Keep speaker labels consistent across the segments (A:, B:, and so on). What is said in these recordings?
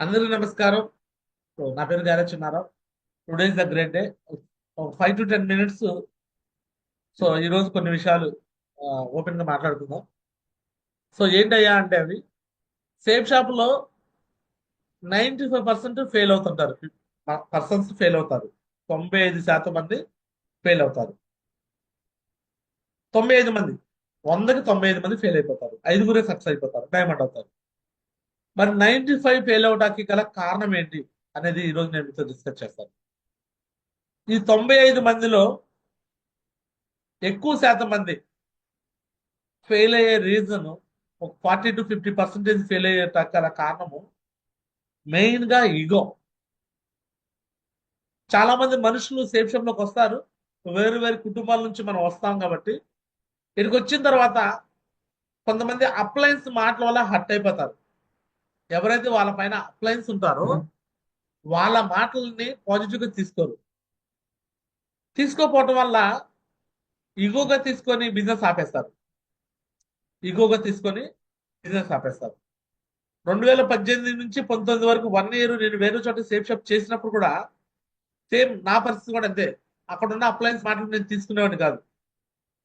A: అందరికీ నమస్కారం. నా పేరు గారచున్నారావు. Today is the great day. 5 to 10 minutes. ఈ రోజు కొన్ని విషయాలు ఓపెన్ గా మాట్లాడుకుందాం. ఏంటయ్యా అంటే అవి సేఫ్ షాప్ లో 95% ఫెయిల్ అవుతుంటారు. పర్సన్స్ ఫెయిల్ అవుతారు. 95% మంది ఫెయిల్ అవుతారు. 95 మంది, 100కి 95 మంది ఫెయిల్ అయిపోతారు. ఐదుగురే సక్సెస్ అయిపోతారు, డైమండ్ అవుతారు. మరి 95 ఫెయిల్ అవడానికి గల కారణం ఏంటి అనేది ఈ రోజు నేను మీతో డిస్కస్ చేస్తాను. ఈ 95 మందిలో ఎక్కువ శాతం మంది ఫెయిల్ అయ్యే రీజన్, ఒక 40 to 50% ఫెయిల్ అయ్యే గల కారణము మెయిన్ గా ఈగో. చాలా మంది మనుషులు సేఫ్ షాప్ లోకి వస్తారు. వేరు వేరు కుటుంబాల నుంచి మనం వస్తాం కాబట్టి ఇక్కడికి వచ్చిన తర్వాత కొంతమంది అప్లయన్స్ మాటల వల్ల హర్ట్ అయిపోతారు. ఎవరైతే వాళ్ళ పైన అప్లయన్స్ ఉంటారో వాళ్ళ మాటలని పాజిటివ్ గా తీసుకోపోవటం వల్ల ఈగోగా తీసుకొని బిజినెస్ ఆపేస్తారు. ఈగోగా తీసుకొని బిజినెస్ ఆపేస్తారు. 2018 నుంచి 19 వరకు 1 year నేను వేరే చోట సేఫ్ షాప్ చేసినప్పుడు కూడా సేమ్ నా పరిస్థితి కూడా అంతే. అక్కడ ఉన్న అప్లయన్స్ మాటలు నేను తీసుకునేవాడిని కాదు,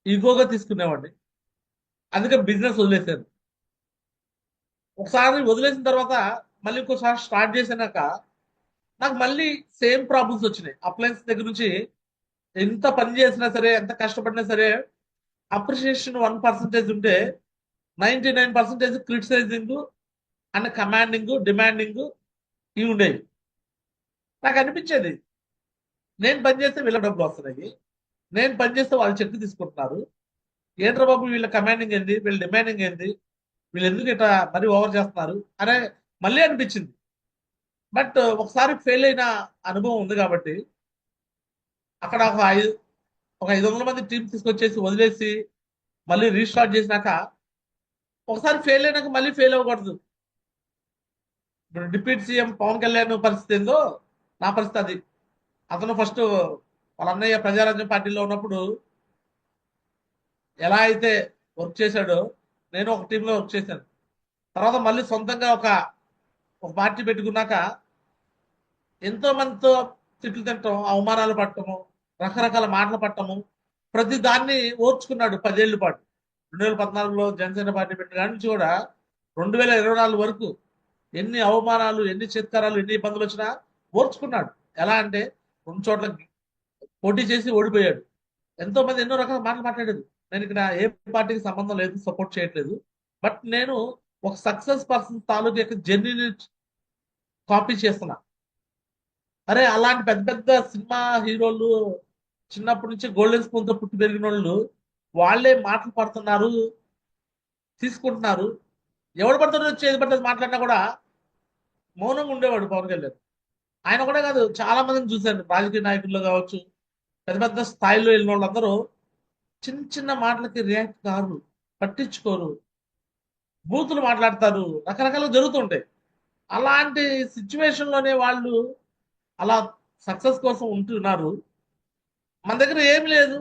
A: ఈగోగా తీసుకునేవాడిని. అందుకే బిజినెస్ వదిలేసాను. ఒకసారి వదిలేసిన తర్వాత మళ్ళీ ఇంకోసారి స్టార్ట్ చేసినాక నాకు మళ్ళీ సేమ్ ప్రాబ్లమ్స్ వచ్చినాయి. అప్లయన్స్ దగ్గర నుంచి ఎంత పని చేసినా సరే, ఎంత కష్టపడినా సరే, అప్రిషియేషన్ 1% ఉంటే 99% క్రిటిసైజింగ్ అండ్ కమాండింగ్, డిమాండింగ్ ఇవి ఉండేవి. నాకు అనిపించేది, నేను పని చేస్తే వీళ్ళ డబ్బులు వస్తున్నాయి, నేను పని చేస్తే వాళ్ళు చెక్ తీసుకుంటున్నారు. ఏంట్రా బాబు వీళ్ళ కమాండింగ్ ఏంది, వీళ్ళ డిమాండింగ్ ఏంది, వీళ్ళు ఎందుకు ఇట్లా మరీ ఓవర్ చేస్తున్నారు అనే మళ్ళీ అనిపించింది. బట్ ఒకసారి ఫెయిల్ అయిన అనుభవం ఉంది కాబట్టి అక్కడ ఒక 500 మంది టీం తీసుకొచ్చేసి వదిలేసి మళ్ళీ రీస్టార్ట్ చేసినాక, ఒకసారి ఫెయిల్ అయినాక మళ్ళీ ఫెయిల్ అవ్వకూడదు. ఇప్పుడు డిప్యూటీ సీఎం పవన్ కళ్యాణ్ పరిస్థితి ఏందో నా పరిస్థితి అది. అతను ఫస్ట్ వాళ్ళ అన్నయ్య ప్రజారాజ్యం పార్టీలో ఉన్నప్పుడు ఎలా అయితే వర్క్ చేశాడో నేను ఒక టీంలో వర్క్ చేశాను. తర్వాత మళ్ళీ సొంతంగా ఒక ఒక పార్టీ పెట్టుకున్నాక ఎంతో మందితో తిట్లు తింటాం, అవమానాలు పడటము, రకరకాల మాటలు పడటము, ప్రతి దాన్ని ఓర్చుకున్నాడు 10 ఏళ్ల పాటు. 2014లో జనసేన పార్టీ పెట్టిన కాడి నుంచి కూడా 2024 వరకు ఎన్ని అవమానాలు, ఎన్ని చిత్కారాలు, ఎన్ని ఇబ్బందులు వచ్చినా ఓర్చుకున్నాడు. ఎలా అంటే 2 చోట్ల పోటీ చేసి ఓడిపోయాడు. ఎంతో మంది ఎన్నో రకాల మాటలు మాట్లాడేది. నేను ఇక్కడ ఏ పార్టీకి సంబంధం లేదు, సపోర్ట్ చేయట్లేదు. బట్ నేను ఒక సక్సెస్ పర్సన్ తాలూకు యొక్క జర్నీని కాపీ చేస్తున్నా. అరే అలాంటి పెద్ద పెద్ద సినిమా హీరోలు చిన్నప్పటి నుంచి గోల్డెన్ స్పూన్ తో పుట్టి పెరిగిన వాళ్ళు వాళ్ళే మాటలు పడుతున్నారు, తీసుకుంటున్నారు. ఎవడు పడుతున్నాడు వచ్చి ఏది పడుతుంది మాట్లాడినా కూడా మౌనంగా ఉండేవాడు పవన్ కళ్యాణ్. ఆయన కూడా కాదు, చాలా మందిని చూశాను రాజకీయ నాయకుల్లో కావచ్చు, పెద్ద పెద్ద స్థాయిలో వెళ్ళిన వాళ్ళందరూ చిన్న చిన్న మాటలకి రియాక్ట్ కారు, పట్టించుకోరు, బూతులు మాట్లాడతారు, రకరకాలు జరుగుతుంటాయి. అలాంటి సిచ్యువేషన్ లోనే వాళ్ళు అలా సక్సెస్ కోసం ఉంటున్నారు. మన దగ్గర ఏం లేదు,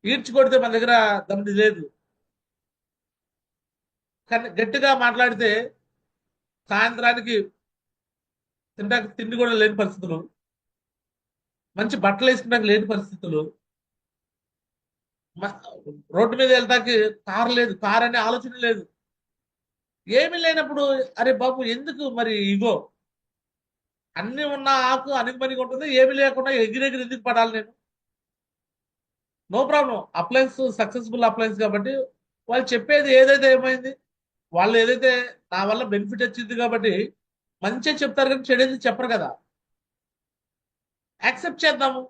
A: ఈడ్చుకొడితే మన దగ్గర దమ్మిడి లేదు. కానీ గట్టిగా మాట్లాడితే సాయంత్రానికి తింటానికి తిండి కూడా లేని పరిస్థితులు, మంచి బట్టలు వేసుకుంటానికి లేని పరిస్థితులు, మ- రోడ్డు మీద వెళ్తాకి కారు లేదు, కారు అనే ఆలోచన లేదు. ఏమీ లేనప్పుడు అరే బాబు ఎందుకు మరి ఇగో, అన్ని ఉన్న ఆకు అనిగిమనిగి ఉంటుంది, ఏమి లేకుండా ఎగిరెగిరి ఎందుకు పడాలి నేను? No problem, appliance successful appliance కాబట్టి వాళ్ళు చెప్పేది ఏదైతే ఏమైంది, వాళ్ళు ఏదైతే నా వల్ల బెనిఫిట్ వచ్చింది కాబట్టి మంచిగా చెప్తారు కానీ చెడేది చెప్పరు కదా. యాక్సెప్ట్ చేద్దాము.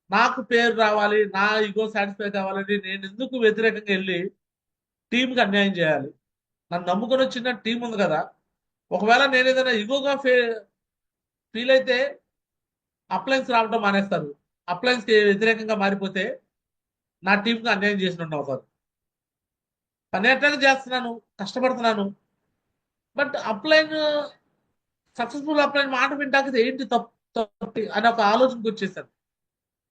A: నాకు పేరు రావాలి, నా ఈగో సాటిస్ఫై కావాలని నేను ఎందుకు వ్యతిరేకంగా వెళ్ళి టీంకి అన్యాయం చేయాలి? నన్ను నమ్ముకొని వచ్చిన టీం ఉంది కదా. ఒకవేళ నేను ఏదైనా ఈగోగా ఫీల్ అయితే అప్లయన్స్ రావడం మానేస్తారు. అప్లయన్స్ కి వ్యతిరేకంగా మారిపోతే నా టీంకి అన్యాయం చేసినట్టు అవుతారు. పని ఎట్లాగా చేస్తున్నాను, కష్టపడుతున్నాను. బట్ అప్లైన్, సక్సెస్ఫుల్ అప్లైన్ మాట వింటాక ఏంటి తప్పు తప్పు అని ఒక ఆలోచనకు వచ్చేసాను.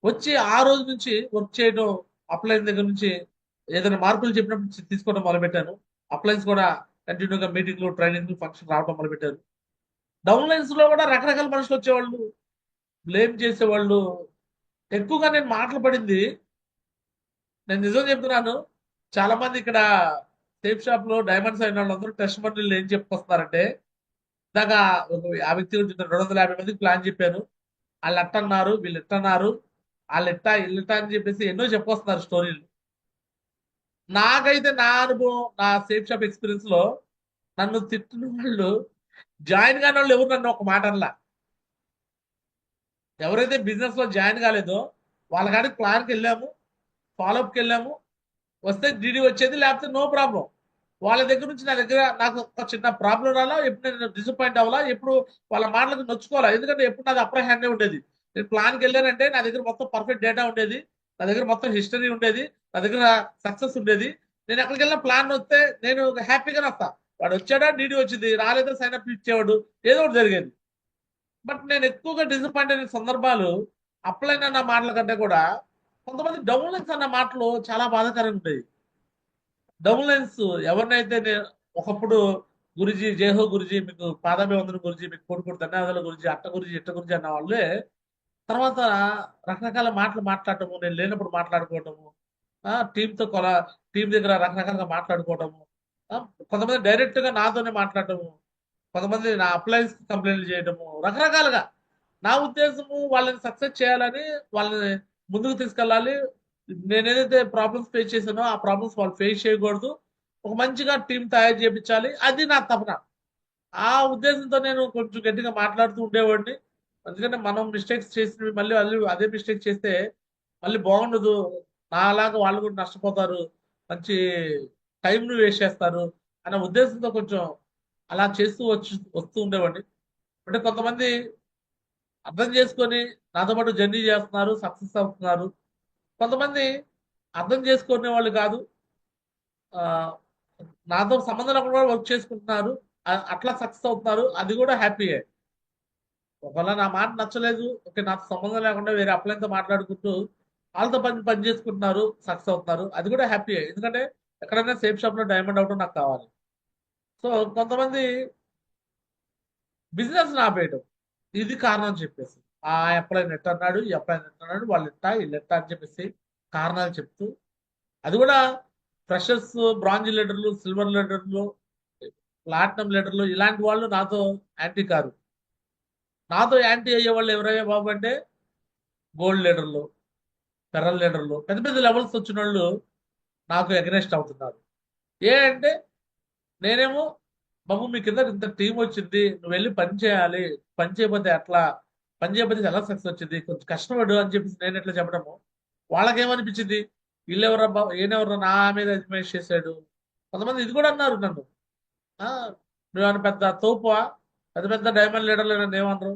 A: వచ్చి ఆ రోజు నుంచి వర్క్ చేయడం, అప్లైన్ దగ్గర నుంచి ఏదైనా మార్పులు చెప్పినప్పుడు తీసుకోవడం మొదలుపెట్టాను. అప్లైన్స్ కూడా కంటిన్యూగా మీటింగ్లు, ట్రైనింగ్లు, ఫంక్షన్ రావడం మొదలుపెట్టారు. డౌన్ లైన్స్ లో కూడా రకరకాల మనుషులు వచ్చేవాళ్ళు, బ్లేమ్ చేసేవాళ్ళు. ఎక్కువగా నేను మాటలు పడింది, నేను నిజం చెప్తున్నాను. చాలా మంది ఇక్కడ సేఫ్ షాప్ లో డైమండ్స్ అయిన వాళ్ళందరూ టెస్ట్ మండలి ఏం చెప్పుకొస్తున్నారంటే, ఇందాక ఆ వ్యక్తి గురించి 250 మందికి ప్లాన్ చెప్పాను, వాళ్ళు ఎట్టన్నారు వీళ్ళు ఎట్టన్నారు, వాళ్ళు ఎట్టా ఇల్లుట అని చెప్పేసి ఎన్నో చెప్పుకొస్తున్నారు స్టోరీలు. నాకైతే నా అనుభవం, నా సేఫ్ షాప్ ఎక్స్పీరియన్స్ లో నన్ను తిట్టిన వాళ్ళు, జాయిన్ కాని వాళ్ళు ఎవరు నన్ను ఒక మాట అనలా. ఎవరైతే బిజినెస్ లో జాయిన్ కాలేదో వాళ్ళ కాడికి ప్లాన్కి వెళ్ళాము, ఫాలోఅప్కి వెళ్ళాము, వస్తే డీడీ వచ్చేది, లేకపోతే నో ప్రాబ్లం. వాళ్ళ దగ్గర నుంచి నా దగ్గర నాకు ఒక చిన్న ప్రాబ్లం రాలా, ఎప్పుడు నేను డిసప్పాయింట్ అవ్వాలా, ఎప్పుడు వాళ్ళ మాటలకు నొచ్చుకోవాలా. ఎందుకంటే ఎప్పుడు నాది అప్పర్ హ్యాండ్ ఉండేది. నేను ప్లాన్కి వెళ్ళానంటే నా దగ్గర మొత్తం పర్ఫెక్ట్ డేటా ఉండేది, నా దగ్గర మొత్తం హిస్టరీ ఉండేది, నా దగ్గర సక్సెస్ ఉండేది. నేను ఎక్కడికి వెళ్ళిన ప్లాన్ వస్తే నేను హ్యాపీగానే వస్తా. వాడు వచ్చాడా డీడీ వచ్చింది, రాలేదా సైన్ అప్ ఇచ్చేవాడు, ఏదో ఒకటి జరిగేది. బట్ నేను ఎక్కువగా డిసప్పాయింట్ అయిన సందర్భాలు అప్లైన్ అన్న మాటల కంటే కూడా కొంతమంది డౌన్ లైన్స్ అన్న మాటలు చాలా బాధాకరంగా ఉంటాయి. డౌన్ లైన్స్ ఎవరినైతే నేను ఒకప్పుడు గురుజీ జయహో గురుజీ, మీకు పాదాభివందనం గురుజీ, మీకు కోటి ధన్యవాదాలు గురుజీ, అట్ట గురుజీ ఇట్ట గురుజీ అన్న వాళ్ళే తర్వాత రకరకాల మాటలు మాట్లాడటము, నేను లేనప్పుడు మాట్లాడుకోవటము, టీంతో టీం దగ్గర రకరకాలుగా మాట్లాడుకోవటము, ఆ, కొంతమంది డైరెక్ట్ గా నాతోనే మాట్లాడటము, కొంతమంది నా అప్లయన్స్ కంప్లైంట్లు చేయడము, రకరకాలుగా. నా ఉద్దేశము వాళ్ళని సక్సెస్ చేయాలని, వాళ్ళని ముందుకు తీసుకెళ్ళాలి. నేను ఏదైతే ప్రాబ్లమ్స్ ఫేస్ చేశానో ఆ ప్రాబ్లమ్స్ వాళ్ళు ఫేస్ చేయకూడదు, ఒక మంచిగా టీం తయారు చేయించాలి, అది నా తపన. ఆ ఉద్దేశంతో నేను కొంచెం గట్టిగా మాట్లాడుతూ ఉండేవాడిని. ఎందుకంటే మనం మిస్టేక్స్ చేసినవి మళ్ళీ మళ్ళీ అదే మిస్టేక్ చేస్తే మళ్ళీ బాగుండదు, నాలాగా వాళ్ళు కూడా నష్టపోతారు, మంచి టైంను వేస్ట్ చేస్తారు అనే ఉద్దేశంతో కొంచెం అలా చేస్తూ వస్తూ ఉండేవాడిని. అంటే కొంతమంది అర్థం చేసుకొని నాతో పాటు జర్నీ చేస్తున్నారు, సక్సెస్ అవుతున్నారు. కొంతమంది అర్థం చేసుకునే వాళ్ళు కాదు, ఆ, నాతో సంబంధం లేకుండా కూడా వర్క్ చేసుకుంటున్నారు, అట్లా సక్సెస్ అవుతున్నారు, అది కూడా హ్యాపీయే. ఒకవేళ నా మాట నచ్చలేదు, ఓకే, నాకు సంబంధం లేకుండా వేరే అప్లైన్తో మాట్లాడుకుంటూ వాళ్ళతో పని చేసుకుంటున్నారు, సక్సెస్ అవుతున్నారు, అది కూడా హ్యాపీయే. ఎందుకంటే ఎక్కడైనా సేఫ్ షాప్ లో డైమండ్ అవడం నాకు కావాలి. సో కొంతమంది బిజినెస్ ఆపేయడం, ఇది కారణం అని చెప్పేసి, ఆ అప్లైన్ ఎట్ట అన్నాడు, ఈ అప్లైన్ ఎట్ట అన్నాడు, వాళ్ళు ఎట్టా వీళ్ళు ఎట్టా అని చెప్పేసి కారణాలు చెప్తూ, అది కూడా ఫ్రెషర్స్, బ్రాంజ్ లీడర్లు, సిల్వర్ లీడర్లు, ప్లాటినం లీడర్లు, ఇలాంటి వాళ్ళు నాతో యాంటీ కారు. నాతో యాంటీ అయ్యే వాళ్ళు ఎవరయ్యా బాబు అంటే గోల్డ్ లీడర్లు, పెరల్ లీడర్లు, పెద్ద పెద్ద లెవెల్స్ వచ్చిన వాళ్ళు నాకు ఎగనెస్ట్ అవుతున్నారు. ఏ అంటే నేనేమో, బాబు మీ కింద ఇంత టీం వచ్చింది, నువ్వు వెళ్ళి పని చేయాలి, పని చేయకపోతే ఎట్లా, పని చేయకపోతే ఎలా సక్సెస్ వచ్చింది, కొంచెం కష్టపడు అని చెప్పేసి నేను ఎట్లా చెప్పడము, వాళ్ళకేమనిపించింది, వీళ్ళెవరా బాబు, ఈయనెవరా నా మీద అజ్మైజ్ చేశాడు. కొంతమంది ఇది కూడా అన్నారు నన్ను, ఆ, నువ్వేమైనా పెద్ద తోపువా, పెద్ద పెద్ద డైమండ్ లీడర్లు నన్ను ఏమన్నారు,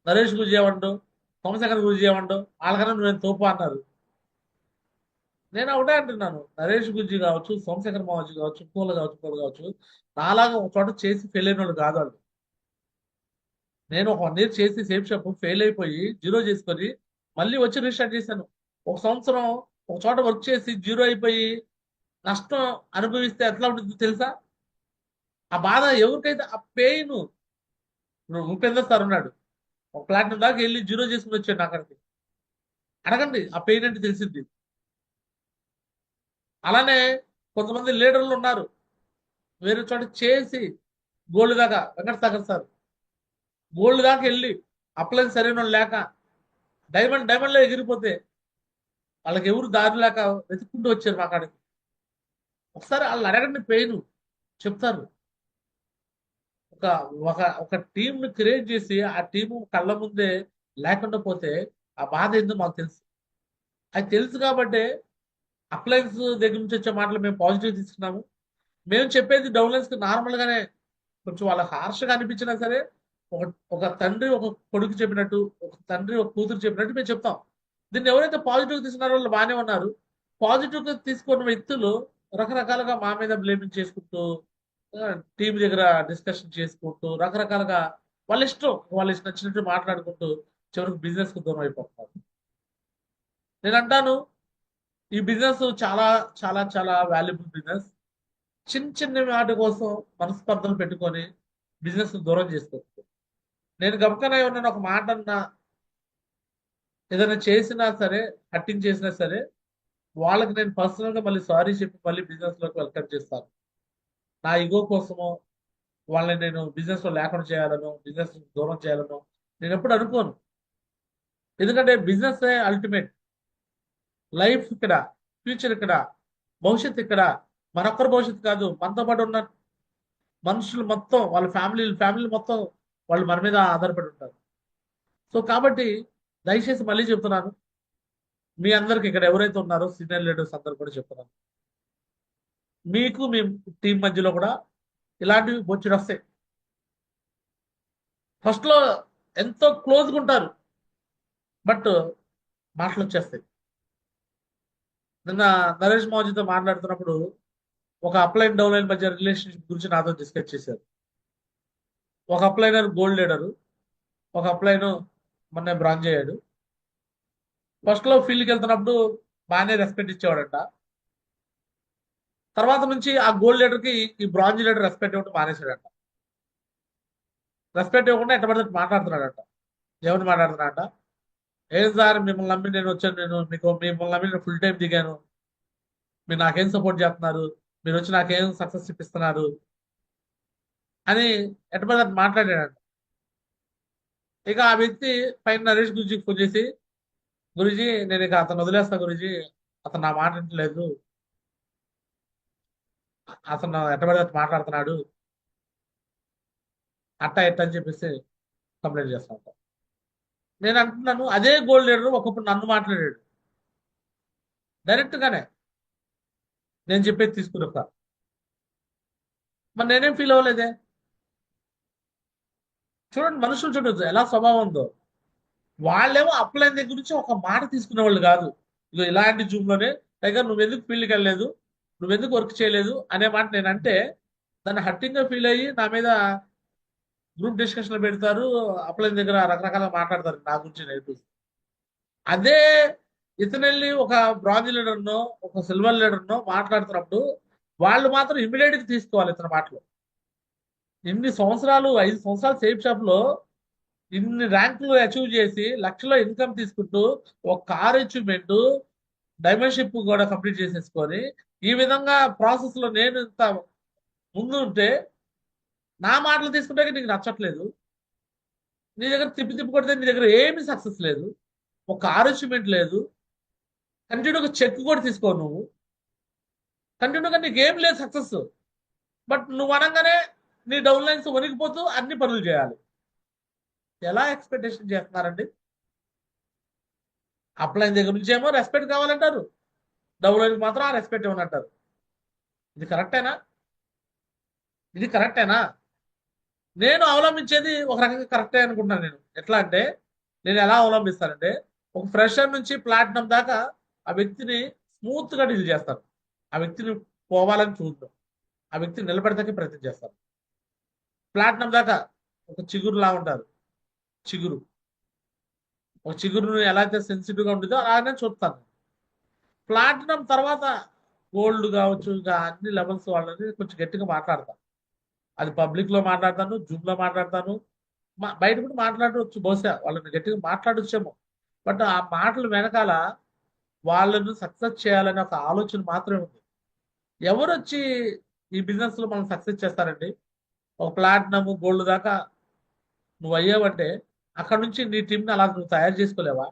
A: నరేష్ గురించి ఏమండు, సోమశేఖర్ గురించి ఏమండు, వాళ్ళకన్నా నువ్వేం తోపు అన్నారు. నేను ఒకటే అంటున్నాను, నరేష్ గురించి కావచ్చు, సోమశేఖర్ మావచ్చు కావచ్చు, ఇంకోళ్ళు కావచ్చు, ఇంకోళ్ళు కావచ్చు, నాలాగా ఒక చోట చేసి ఫెయిల్ అయిన వాళ్ళు కాదు వాళ్ళు. నేను ఒక 1 ఇయర్ చేసి సేఫ్ షాప్ ఫెయిల్ అయిపోయి జీరో చేసుకొని మళ్ళీ వచ్చి రీస్టార్ట్ చేశాను. ఒక సంవత్సరం ఒక చోట వర్క్ చేసి జీరో అయిపోయి నష్టం అనుభవిస్తే ఎట్లా ఉంటుందో తెలుసా? ఆ బాధ ఎవరికైతే, ఆ పెయిన్. ఉపేందర్ సార్ ఉన్నాడు, ఒక ప్లాట్ఫామ్ దాకా వెళ్ళి జీరో చేసుకుని వచ్చాడు అక్కడికి, అడగండి ఆ పెయిన్ అంటే తెలిసింది. అలానే కొంతమంది లీడర్లు ఉన్నారు, వేరే చోట చేసి గోల్డ్ దాకా, వెంకట సాగర్ సార్ గోల్డ్ దాకా వెళ్ళి అప్లైన్ సరైన వాళ్ళు లేక డైమండ్ లో ఎగిరిపోతే వాళ్ళకి ఎవరు దారి లేక వెతుక్కుంటూ వచ్చారు మా కాడికి. ఒకసారి వాళ్ళు అడగండి, పెయిన్ చెప్తారు. ఒక ఒక ఒక టీంని క్రియేట్ చేసి ఆ టీము కళ్ళ ముందే లేకుండా పోతే ఆ బాధ ఏందో మాకు తెలుసు. అది తెలుసు కాబట్టి అప్లయన్స్ దగ్గర నుంచి వచ్చే మాటలు మేము పాజిటివ్ తీసుకున్నాము. మేము చెప్పేది డౌన్లైన్స్ కి నార్మల్ గానే, కొంచెం వాళ్ళ హార్ష్గా అనిపించినా సరే, ఒక ఒక తండ్రి ఒక కొడుకు చెప్పినట్టు, ఒక తండ్రి ఒక కూతురు చెప్పినట్టు మేము చెప్తాం. దీన్ని ఎవరైతే పాజిటివ్ తీసుకున్నారో వాళ్ళు బాగానే ఉన్నారు. పాజిటివ్ గా తీసుకున్న వ్యక్తులు రకరకాలుగా మా మీద బ్లేమింగ్ చేసుకుంటూ, టీం దగ్గర డిస్కషన్ చేసుకుంటూ, రకరకాలుగా వాళ్ళ ఇష్టం నచ్చినట్టు మాట్లాడుకుంటూ చివరికి బిజినెస్ కు దూరం అయిపోతున్నారు. నేను అంటాను, ఈ బిజినెస్ చాలా చాలా చాలా వాల్యుబుల్ బిజినెస్. చిన్న చిన్న వాటి కోసం మనస్పర్ధలు పెట్టుకొని బిజినెస్ దూరం చేసుకోవచ్చు. నేను గబుకన ఏమన్నా ఒక మాట అన్నా, ఏదైనా చేసినా సరే, హట్టింగ్ చేసినా సరే, వాళ్ళకి నేను పర్సనల్ గా మళ్ళీ సారీ చెప్పి మళ్ళీ బిజినెస్ లోకి వెల్కమ్ చేస్తాను. నా ఇగో కోసమో వాళ్ళని నేను బిజినెస్ లో లేకుండా చేయాలను, బిజినెస్ దూరం చేయాలను నేను ఎప్పుడు అనుకోను. ఎందుకంటే బిజినెస్ అల్టిమేట్. లైఫ్ ఇక్కడ, ఫ్యూచర్ ఇక్కడ, భవిష్యత్తు ఇక్కడ. మనొక్కరి భవిష్యత్తు కాదు, మనతో పాటు ఉన్న మనుషులు మొత్తం, వాళ్ళ ఫ్యామిలీ మొత్తం వాళ్ళు మన మీద ఆధారపడి ఉంటారు. సో కాబట్టి దయచేసి మళ్ళీ చెప్తున్నాను, మీ అందరికి ఇక్కడ ఎవరైతే ఉన్నారో సీనియర్ లీడర్స్ అందరు కూడా చెప్తున్నాను, మీకు మీ టీం మధ్యలో కూడా ఇలాంటివి బొచ్చుడు వస్తాయి. ఫస్ట్ లో ఎంతో క్లోజ్గా ఉంటారు, బట్ మాటలు వచ్చేస్తాయి. నిన్న నరేష్ మౌజీతో మాట్లాడుతున్నప్పుడు ఒక అప్లైన్ డౌన్లైన్ మధ్య రిలేషన్షిప్ గురించి నాతో డిస్కస్ చేశారు. ఒక అప్లైనర్ గోల్డ్ లీడరు, ఒక అప్లైన్ మొన్న బ్రాంజ్ అయ్యాడు. ఫస్ట్ లో ఫీల్డ్కి వెళ్తున్నప్పుడు బాగానే రెస్పెక్ట్ ఇచ్చేవాడంట. తర్వాత నుంచి ఆ గోల్డ్ లీడర్ కి ఈ బ్రాంజ్ లీడర్ రెస్పెక్ట్ ఇవ్వడం మానేశాడంట. రెస్పెక్ట్ ఇవ్వకుండా ఎట్ట పడితే మాట్లాడుతున్నాడంట. ఎవరిని మాట్లాడుతున్నాడంట? ఏం సార్, మిమ్మల్ని నమ్మి నేను వచ్చాను, మిమ్మల్ని నమ్మి నేను ఫుల్ టైం దిగాను, మీరు నాకేం సపోర్ట్ చేస్తున్నారు, మీరు వచ్చి నాకేం సక్సెస్ ఇప్పిస్తున్నారు అని ఎట్ట పడితే అట్ట మాట్లాడాడంట. ఇక ఆ వ్యక్తి పైన నరేష్ గురుజీకి ఫోన్ చేసి, గురుజీ నేను ఇక అతను వదిలేస్తా గురుజీ, అతను నా మాట వింటలేదు, అతను ఎట్ట పడితే అట్ట మాట్లాడుతున్నాడు అట్ట ఎట్ట అని చెప్పేసి కంప్లైంట్ చేస్తా ఉంటాను. నేను అంటున్నాను, అదే గోల్డ్ లీడర్ ఒకప్పుడు నన్ను మాట్లాడాడు డైరెక్ట్ గానే, నేను చెప్పేది తీసుకున్నా. మరి నేనేం ఫీల్ అవ్వలేదే. చూడండి, మనుషులు చూడొచ్చు ఎలా స్వభావం ఉందో. వాళ్ళేమో అప్లైన్ దగ్గర నుంచి ఒక మాట తీసుకునే వాళ్ళు కాదు. ఇగో ఇలాంటి జూమ్ లోనే, టైగర్ నువ్వెందుకు ఫీల్డ్కి వెళ్ళలేదు, నువ్వెందుకు వర్క్ చేయలేదు అనే మాట నేనంటే దాన్ని హట్టింగ్ గా ఫీల్ అయ్యి నా మీద గ్రూప్ డిస్కషన్ పెడతారు, అప్లైన్ దగ్గర రకరకాల మాట్లాడతారు నా గురించి నెగిటివ్. అదే ఇతనెళ్ళి ఒక బ్రాంజ్ లీడర్నో ఒక సిల్వర్ లీడర్నో మాట్లాడుతున్నప్పుడు వాళ్ళు మాత్రం ఇమీడియట్ గా తీసుకోవాలి ఇతని మాటలు. ఇన్ని సంవత్సరాలు, 5 సంవత్సరాలు సేఫ్ షాప్ లో ఇన్ని ర్యాంకులు అచీవ్ చేసి లక్షలో ఇన్కమ్ తీసుకుంటూ ఒక కార్ అచీవ్మెంట్, డైమండ్షిప్ కూడా కంప్లీట్ చేసేసుకొని ఈ విధంగా ప్రాసెస్ లో నేను ఇంత ముందు ఉంటే నా మాటలు తీసుకుంటే నీకు నచ్చట్లేదు. నీ దగ్గర తిప్పి తిప్పి కొడితే నీ దగ్గర ఏమీ సక్సెస్ లేదు, ఒక కార్ అచీవ్మెంట్ లేదు, కంటిన్యూగా చెక్ కూడా తీసుకో నువ్వు, కంటిన్యూగా నీకు ఏం లేదు సక్సెస్. బట్ నువ్వు అనగానే నీ డౌన్ లైన్స్ వణికిపోతూ అన్ని పనులు చేయాలి. ఎలా ఎక్స్పెక్టేషన్ చేస్తున్నారండి? అప్లైన్ దగ్గర నుంచి ఏమో రెస్పెక్ట్ కావాలంటారు, డౌన్ లైన్ మాత్రం ఆ రెస్పెక్ట్ ఇవ్వనంటారు. ఇది కరెక్టేనా? ఇది కరెక్టేనా? నేను అవలంబించేది ఒక రకంగా కరెక్టే అనుకుంటున్నాను. నేను ఎట్లా అంటే, నేను ఎలా అవలంబిస్తానంటే, ఒక ఫ్రెషర్ నుంచి ప్లాటినం దాకా ఆ వ్యక్తిని స్మూత్ గా డీల్ చేస్తాను. ఆ వ్యక్తిని పోవాలని చూడడం, ఆ వ్యక్తిని నిలబెడతాకే ప్రయత్నం చేస్తాను. ప్లాటినం దాకా ఒక చిగురులా ఉంటారు. చిగురు, ఒక చిగురును ఎలా అయితే సెన్సిటివ్ గా ఉంటుందో అలానే చూస్తాను. ప్లాటినం తర్వాత గోల్డ్ కావచ్చు, ఇంకా అన్ని లెవెల్స్ వాళ్ళని కొంచెం గట్టిగా మాట్లాడతాను. అది పబ్లిక్ లో మాట్లాడతాను, జూమ్ లో మాట్లాడతాను, బయట కూడా మాట్లాడవచ్చు, బహుశా వాళ్ళని గట్టిగా మాట్లాడొచ్చేమో. బట్ ఆ మాటలు వెనకాల వాళ్ళను సక్సెస్ చేయాలనే ఒక ఆలోచన మాత్రమే ఉంది. ఎవరు వచ్చి ఈ బిజినెస్ లో మనం సక్సెస్ చేస్తారండి? ఒక ప్లాటినమ్ గోల్డ్ దాకా నువ్వు అయ్యావంటే అక్కడ నుంచి నీ టీంని అలా నువ్వు తయారు చేసుకోలేవా?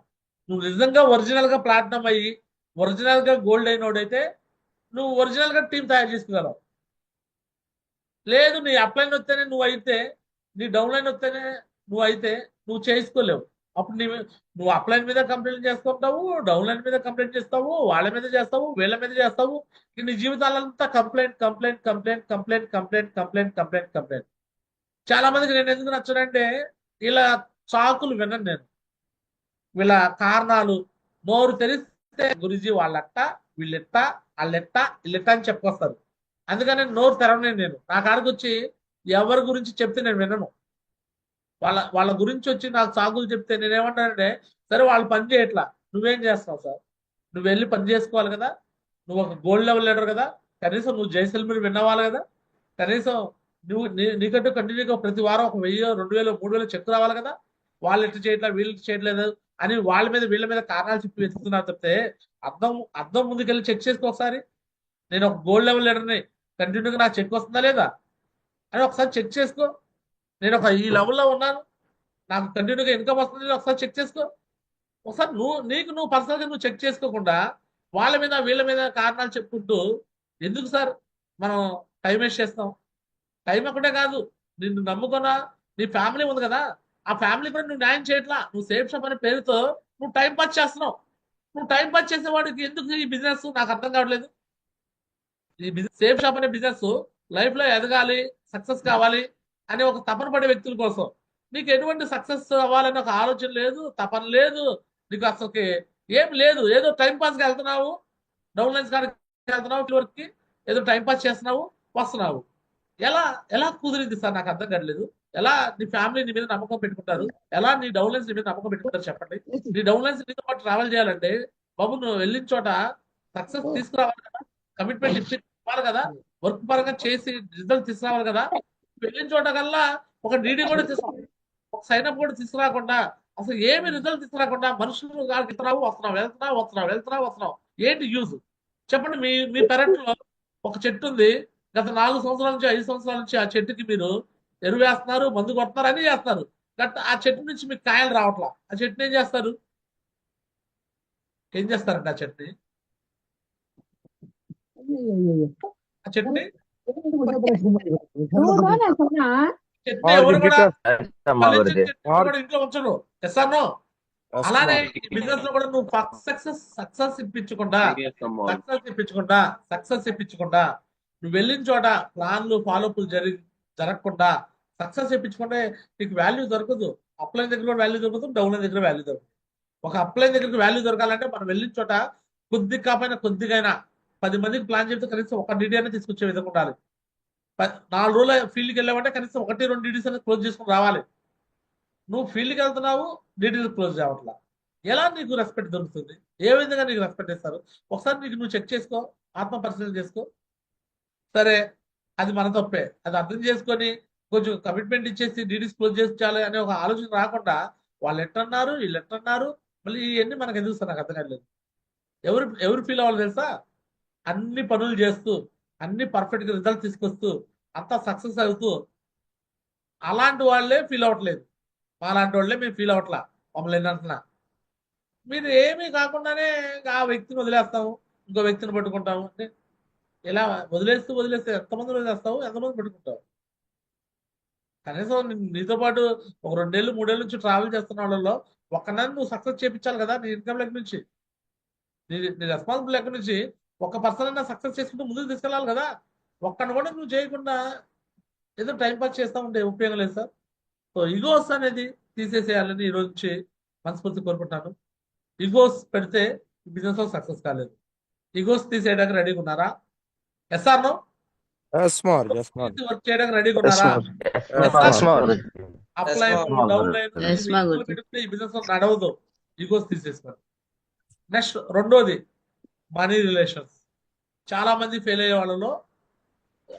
A: నువ్వు నిజంగా ఒరిజినల్ గా ప్లాటినం అయ్యి ఒరిజినల్ గా గోల్డ్ అయినోడైతే నువ్వు ఒరిజినల్ గా టీం తయారు చేసుకోగలవు. లేదు, నీ అప్లైన్ వస్తేనే నువ్వు అయితే, నీ డౌన్ లైన్ వస్తేనే నువ్వు అయితే నువ్వు చేసుకోలేవు. అప్పుడు నువ్వు అప్లైన్ మీద కంప్లైంట్ చేసుకుంటావు, డౌన్ లైన్ మీద కంప్లైంట్ చేస్తావు, వాళ్ళ మీద చేస్తావు, వీళ్ళ మీద చేస్తావు. నీ జీవితాలంతా complaint complaint complaint complaint complaint complaint complaint complaint. చాలా మందికి నేను ఎందుకు నచ్చనంటే, ఇలా చాకులు వినను నేను. వీళ్ళ కారణాలు నోరు తెరిస్తే గురుజీ వాళ్ళట్ట, వీళ్ళెట్ట, వాళ్ళెట్ట, వీళ్ళెట్ట అని చెప్పుకొస్తారు. అందుకని నోరు తెరవలేను నేను. నా కాడికి వచ్చి ఎవరి గురించి చెప్తే నేను వినను. వాళ్ళ గురించి వచ్చి నాకు సాగులు చెప్తే నేనేమంటానంటే, సరే వాళ్ళు పని చేయట్లా, నువ్వేం చేస్తావు సార్? నువ్వు వెళ్ళి పని చేసుకోవాలి కదా, నువ్వు ఒక గోల్డ్ లెవెల్ లీడర్ కదా, కనీసం నువ్వు జైసల్మీర్ విన్నవాలి కదా, కనీసం నీకంటూ కంటిన్యూగా ప్రతి వారం ఒక 1000 2000 3000 చెక్ రావాలి కదా. వాళ్ళు ఎట్లా చేయట్లేదు, వీళ్ళు ఎట్లా చేయట్లేదు అని వాళ్ళ మీద వీళ్ళ మీద కారణాలు చెప్పి వెతుకుతున్నారు తప్పితే అర్థం అర్థం ముందుకెళ్ళి చెక్ చేసుకో ఒకసారి. నేను ఒక గోల్డ్ లెవెల్ లీడర్ని, కంటిన్యూగా నాకు చెక్ వస్తుందా లేదా అని ఒకసారి చెక్ చేసుకో. నేను ఒక ఈ లెవెల్లో ఉన్నాను, నాకు కంటిన్యూగా ఇన్కమ్ వస్తుంది, ఒకసారి చెక్ చేసుకో. ఒకసారి నువ్వు పర్సనల్గా నువ్వు చెక్ చేసుకోకుండా వాళ్ళ మీద వీళ్ళ మీద కారణాలు చెప్పుకుంటూ ఎందుకు సార్ మనం టైం వేస్ట్ చేస్తాం? టైం ఒకటే కాదు, నిన్ను నమ్ముకున్న నీ ఫ్యామిలీ ఉంది కదా, ఆ ఫ్యామిలీ కూడా నువ్వు న్యాయం చేయట్లా. నువ్వు సేఫ్ షాప్ అనే పేరుతో నువ్వు టైం పాస్ చేస్తున్నావు. నువ్వు టైం పాస్ చేసేవాడికి ఎందుకు ఈ బిజినెస్ నాకు అర్థం కావట్లేదు. ఈ బిజినెస్ సేఫ్ షాప్ అనే బిజినెస్ లైఫ్ లో ఎదగాలి, సక్సెస్ కావాలి అనే ఒక తపన పడే వ్యక్తుల కోసం. నీకు ఎటువంటి సక్సెస్ అవ్వాలని ఒక ఆలోచన లేదు, తపన లేదు, నీకు అసలుకి ఏం లేదు. ఏదో టైం పాస్కి వెళ్తున్నావు, డౌన్ లైన్స్ కాడికి వెళ్తున్నావు, వర్క్ కి ఏదో టైం పాస్ చేస్తున్నావు, వస్తున్నావు. ఎలా ఎలా కుదిరింది సార్ నాకు అర్థం కావట్లేదు. ఎలా నీ ఫ్యామిలీ నీ మీద నమ్మకం పెట్టుకుంటారు, ఎలా నీ డౌన్ లైన్స్ నీ మీద నమ్మకం పెట్టుకుంటారు చెప్పండి. నీ డౌన్ లైన్స్ నీతో పాటు ట్రావెల్ చేయాలంటే బాబు నువ్వు వెళ్ళిన చోట సక్సెస్ తీసుకురావాలి కదా, కమిట్మెంట్ ఇవ్వాలి కదా, వర్క్ పరంగా చేసి రిజల్ట్ తీసుకురావాలి కదా. వెళ్ళిన చోట కల్లా ఒక డీడీ కూడా తీసుకు, ఒక సైన్ అప్ కూడా తీసుకురాకుండా, అసలు ఏమి రిజల్ట్ తీసుకురాకుండా మనుషులు ఇస్తున్నావు, వస్తున్నావు, వెళ్తున్నావు, వస్తున్నావు, వెళ్తున్నావు, వస్తున్నావు, ఏంటి యూజ్ చెప్పండి. మీ మీ పెరట్లో ఒక చెట్టు ఉంది, గత 4 సంవత్సరాల నుంచి 5 సంవత్సరాల నుంచి ఆ చెట్టుకి మీరు ఎరువు వేస్తున్నారు, మందు కొడుతున్నారు, అన్ని చేస్తారు. బట్ ఆ చెట్టు నుంచి మీకు కాయలు రావట్లా. ఆ చెట్టుని ఏం చేస్తారు? ఏం చేస్తారండి ఆ చెట్టుని? ఆ చెట్టుని చెట్టుని ఎవరు కూడా ఫలించిన చెట్టుని కూడా ఇంట్లో ఉంచరు. ఎస్ఆర్నో? అలానే ఈ బిజినెస్ లో కూడా నువ్వు సక్సెస్ ఇప్పించకుండా నువ్వు వెళ్ళిన చోట ప్లాన్లు ఫాలోఅప్లు జరగకుండా సక్సెస్ ఇప్పించుకుంటే నీకు వాల్యూ దొరకదు. అప్లైన్ దగ్గర కూడా వాల్యూ దొరకదు, డౌన్ లైన్ దగ్గర వాల్యూ దొరకదు. ఒక అప్లైన్ దగ్గరికి వాల్యూ దొరకాలంటే మనం వెళ్ళిన చోట కొద్ది కాకపోయినా కొద్దిగైనా 10 మందికి ప్లాన్ చెప్తే కనీసం ఒక డీడీ అనేది తీసుకొచ్చే విధంగా ఉండాలి. 4 రోజుల ఫీల్డ్కి వెళ్ళామంటే కనీసం 1-2 డీడీస్ అనేది క్లోజ్ చేసుకుని రావాలి. నువ్వు ఫీల్డ్కి వెళ్తున్నావు, డీటెయిల్స్ క్లోజ్ అవ్వట్లా. ఎలా నీకు రెస్పెక్ట్ దొరుకుతుంది? ఏ విధంగా నీకు రెస్పెక్ట్ ఇస్తారు? ఒకసారి నీకు నువ్వు చెక్ చేసుకో, ఆత్మ పరిశీలన చేసుకో. సరే, అది మన తప్పే, అది అర్థం చేసుకొని కొంచెం కమిట్మెంట్ ఇచ్చేసి డీటెయిల్స్ క్లోజ్ చేయించాలి అనే ఒక ఆలోచన రాకుండా వాళ్ళు ఎట్టన్నారు, వీళ్ళు ఎట్టన్నారు, మళ్ళీ ఇవన్నీ మనకు ఎందుకు సార్ నాకు అర్థం కాలేదు. ఎవరు ఫీల్ అవ్వాలి తెలుసా? అన్ని పనులు చేస్తూ అన్ని పర్ఫెక్ట్ గా రిజల్ట్ తీసుకొస్తూ అంతా సక్సెస్ అవుతూ అలాంటి వాళ్ళే ఫీల్ అవ్వట్లేదు. మాలాంటి వాళ్ళే మేము ఫీల్ అవ్వట్లా. మమ్మల్ని అంటున్నా మీరు ఏమీ కాకుండానే ఆ వ్యక్తిని వదిలేస్తాము, ఇంకో వ్యక్తిని పట్టుకుంటాము అంటే ఇలా వదిలేస్తే ఎంతమంది వదిలేస్తావు, ఎంతమంది పట్టుకుంటావు? కనీసం నీతో పాటు ఒక 2 ఏళ్ళు 3 ఏళ్ళ నుంచి ట్రావెల్ చేస్తున్న వాళ్ళలో ఒక్కనైనా నువ్వు సక్సెస్ చేయించాలి కదా. నీ ఇన్కమ్ లెక్క నుంచి, నీ రెస్పాన్సిబుల్ లెక్క నుంచి ఒక పర్సన్ అయినా సక్సెస్ చేసుకుంటూ ముందుకు తీసుకెళ్ళాలి కదా. ఒక్కడిని కూడా నువ్వు చేయకుండా ఏదో టైం పాస్ చేస్తా ఉంటే ఉపయోగం లేదు సార్. సో ఈగోస్ అనేది తీసేసేయాలని ఈ రోజు నుంచి మనస్ఫూర్తి కోరుకుంటాను. ఈగోస్ పెడితే బిజినెస్ లో సక్సెస్ కాలేదు. ఈగోస్ తీసేయడానికి రెడీగా ఉన్నారా? SR no? వర్క్ చేయడానికి రెడీగా ఉన్నారా? అప్లైన్ డౌన్ లైన్ పెడితే ఈ బిజినెస్ లో నడవదు. ఈగోస్ తీసేసుకోండి. నెక్స్ట్ రెండోది మనీ రిలేషన్స్. చాలా మంది ఫెయిల్ అయ్యే వాళ్ళలో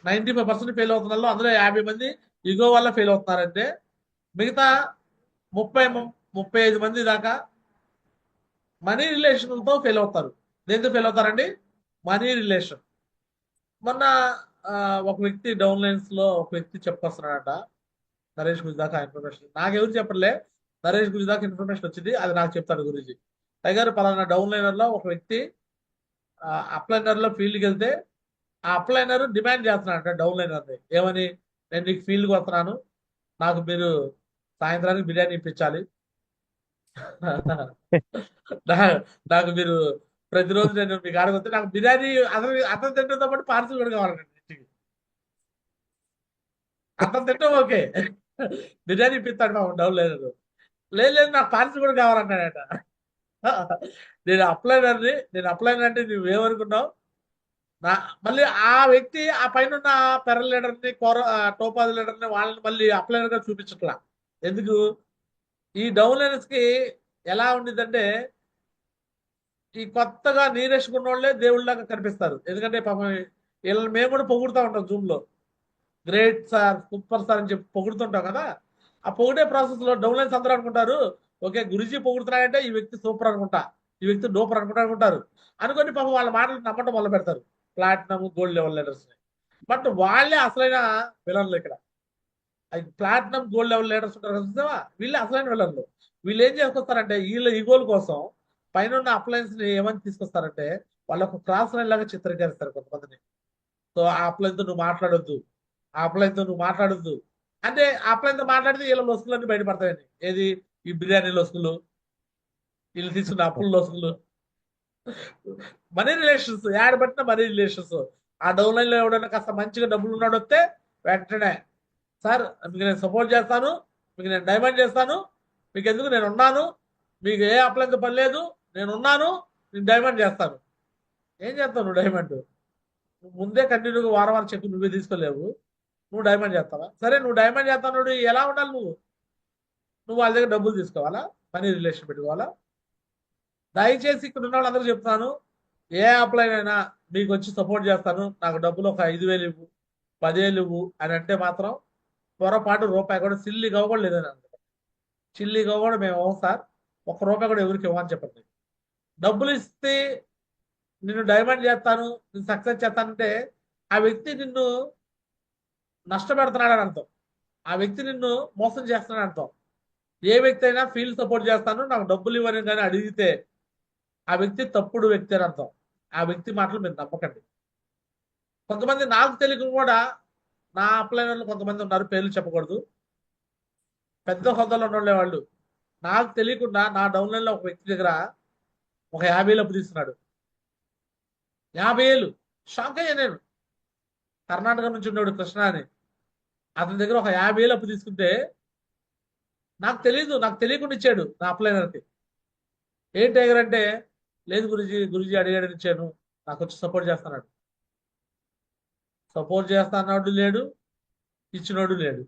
A: 95% ఫెయిల్ అవుతున్నారు. అందులో 50 మంది ఈగో వల్ల ఫెయిల్ అవుతున్నారంటే మిగతా 35 మంది దాకా మనీ రిలేషన్తో ఫెయిల్ అవుతారు. దేంతో ఫెయిల్ అవుతారండి? Money relation. మొన్న ఒక వ్యక్తి డౌన్ లైన్స్ లో ఒక వ్యక్తి చెప్పొస్తున్నాడట, నరేష్ గురిదాకా ఇన్ఫర్మేషన్ నాకెవరు చెప్పలే, నరేష్ గురిదాకా ఇన్ఫర్మేషన్ వచ్చింది, అది నాకు చెప్తాడు గురించి. టైగర్ పలానా డౌన్ లైనర్ లో ఒక వ్యక్తి అప్లైనర్ లో ఫీల్డ్కి వెళ్తే ఆ అప్లైనర్ డిమాండ్ చేస్తున్నాడంట డౌన్ లైనర్ని. ఏమని? నేను నీకు ఫీల్డ్కి వస్తున్నాను, నాకు మీరు సాయంత్రానికి బిర్యానీ ఇప్పించాలి, నాకు మీరు ప్రతిరోజు నేను మీకు ఆడగొస్తే నాకు బిర్యానీ అతను తింటుంతో పాటు పార్సల్ కూడా కావాలండి ఇంటికి. అతను తింటాం ఓకే, బిర్యానీ ఇప్పిస్తాడు మా డౌన్ లైనర్. లేదు నాకు పార్సల్ కూడా కావాలన్నాడట. నేను అప్లైనర్ అంటే నువ్వేమనుకున్నావు? మళ్ళీ ఆ వ్యక్తి ఆ పైన ఉన్న పెరల్ లీడర్ని టోపాజ్ లీడర్ని వాళ్ళని మళ్ళీ అప్లైనర్ గా చూపించట్లా. ఎందుకు? ఈ డౌన్ లైనర్స్ కి ఎలా ఉండిద్దంటే ఈ కొత్తగా నీరేసుకున్న వాళ్ళే దేవుళ్ళలాగా కనిపిస్తారు. ఎందుకంటే పాపం వీళ్ళని మేము కూడా పొగుడుతూ ఉంటాం జూమ్ లో. గ్రేట్ సార్, సూపర్ సార్ అని చెప్పి పొగుడుతుంటాం కదా. ఆ పొగిడే ప్రాసెస్ లో డౌన్లైన్స్ అందరూ అనుకుంటారు, ఓకే గురుజీ పొగుడుతున్నాడంటే ఈ వ్యక్తి సూపర్ అనుకుంటా, ఈ వ్యక్తి డూపర్ అనుకుంటారు. అనుకొని పాపం వాళ్ళ మాటలు నమ్మటం మొదలు పెడతారు, platinum gold level leaders. But వాళ్ళే అసలైన విలన్లు ఇక్కడ. ప్లాటినం గోల్డ్ లెవెల్ లీడర్స్ ఉంటారు కదా, వీళ్ళే అసలైన విలన్లు. వీళ్ళు ఏం చేసుకొస్తారంటే వీళ్ళ ఈగోల కోసం పైన ఉన్న అప్లయన్స్ ని ఏమని తీసుకొస్తారంటే వాళ్ళకు క్రాస్ లైన్ లాగా చిత్రీకరిస్తారు కొంతమందిని. సో ఆ అప్లైన్తో నువ్వు మాట్లాడొద్దు, ఆ అప్లైన్తో నువ్వు మాట్లాడొద్దు అంటే ఆ అప్లైన్తో మాట్లాడితే వీళ్ళ లొసుకులన్నీ బయటపడతాయని. ఏది ఈ బిర్యానీ లొసుకులు, వీళ్ళు తీసుకున్న అప్పుల లొసుకులు, మనీ రిలేషన్స్, యాడ్ పట్టిన మనీ రిలేషన్స్. ఆ డౌన్ లైన్ లో ఎవడైనా కాస్త మంచిగా డబ్బులు ఉన్నాడు వస్తే వెంటనే సార్ మీకు నేను సపోర్ట్ చేస్తాను, మీకు నేను డైమండ్ చేస్తాను, మీకు ఎందుకు నేను ఉన్నాను, మీకు ఏ అప్లైన్తో పని లేదు, నేను ఉన్నాను, నేను డైమండ్ చేస్తాను. ఏం చేస్తావు నువ్వు డైమండ్? ముందే కంటిన్యూగా వారం వారం చెక్ నువ్వే తీసుకోలేవు, నువ్వు డైమండ్ చేస్తావా? సరే నువ్వు డైమండ్ చేస్తావు, ఎలా ఉండాలి నువ్వు? నువ్వు వాళ్ళ దగ్గర డబ్బులు తీసుకోవాలా, మనీ రిలేషన్ పెట్టుకోవాలా? దయచేసి ఇక్కడ ఉన్న వాళ్ళందరూ చెప్తాను, ఏ అప్లైన్ అయినా మీకు వచ్చి సపోర్ట్ చేస్తాను, నాకు డబ్బులు ఒక 5,000 ఇవ్వు, 10,000 ఇవ్వు అని అంటే మాత్రం పొరపాటు రూపాయి కూడా సిల్లీగా కూడా లేదని అనుకుంటాం. చిల్లీగా కూడా మేము ఇవ్వం సార్, ఒక్క రూపాయి కూడా ఎవరికి ఇవ్వని చెప్పండి. డబ్బులు ఇస్తే నిన్ను డైమండ్ చేస్తాను, నేను సక్సెస్ చేస్తానంటే ఆ వ్యక్తి నిన్ను నష్టపెడుతున్నాడని అర్థం, ఆ వ్యక్తి నిన్ను మోసం చేస్తున్నాడు అర్థం. ఏ వ్యక్తి అయినా ఫీల్డ్ సపోర్ట్ చేస్తాను నాకు డబ్బులు ఇవ్వని కానీ అడిగితే ఆ వ్యక్తి తప్పుడు వ్యక్తి అని అర్థం. ఆ వ్యక్తి మాటలు మీరు నమ్మకండి. కొంతమంది నాకు తెలియక కూడా నా అప్లైనర్లు కొంతమంది ఉన్నారు, పేర్లు చెప్పకూడదు, పెద్ద హోదాలో ఉండే వాళ్ళు. నాకు తెలియకుండా నా డౌన్లైన్లో ఒక వ్యక్తి దగ్గర ఒక 50,000 అప్పు తీసుకున్నాడు. 50,000 షాక్ అయ్యా నేను. కర్ణాటక నుంచి ఉన్నాడు కృష్ణ అని, అతని దగ్గర ఒక 50,000 అప్పు తీసుకుంటే నాకు తెలియదు, నాకు తెలియకుండా ఇచ్చాడు నా అప్లైనర్కి. ఏంటి టైగర్ అంటే, లేదు గురుజీ, గురుజీ అడిగాడని ఇచ్చాను, నాకు వచ్చి సపోర్ట్ చేస్తున్నాడు. సపోర్ట్ చేస్తాడు లేడు, ఇచ్చినోడు లేడు.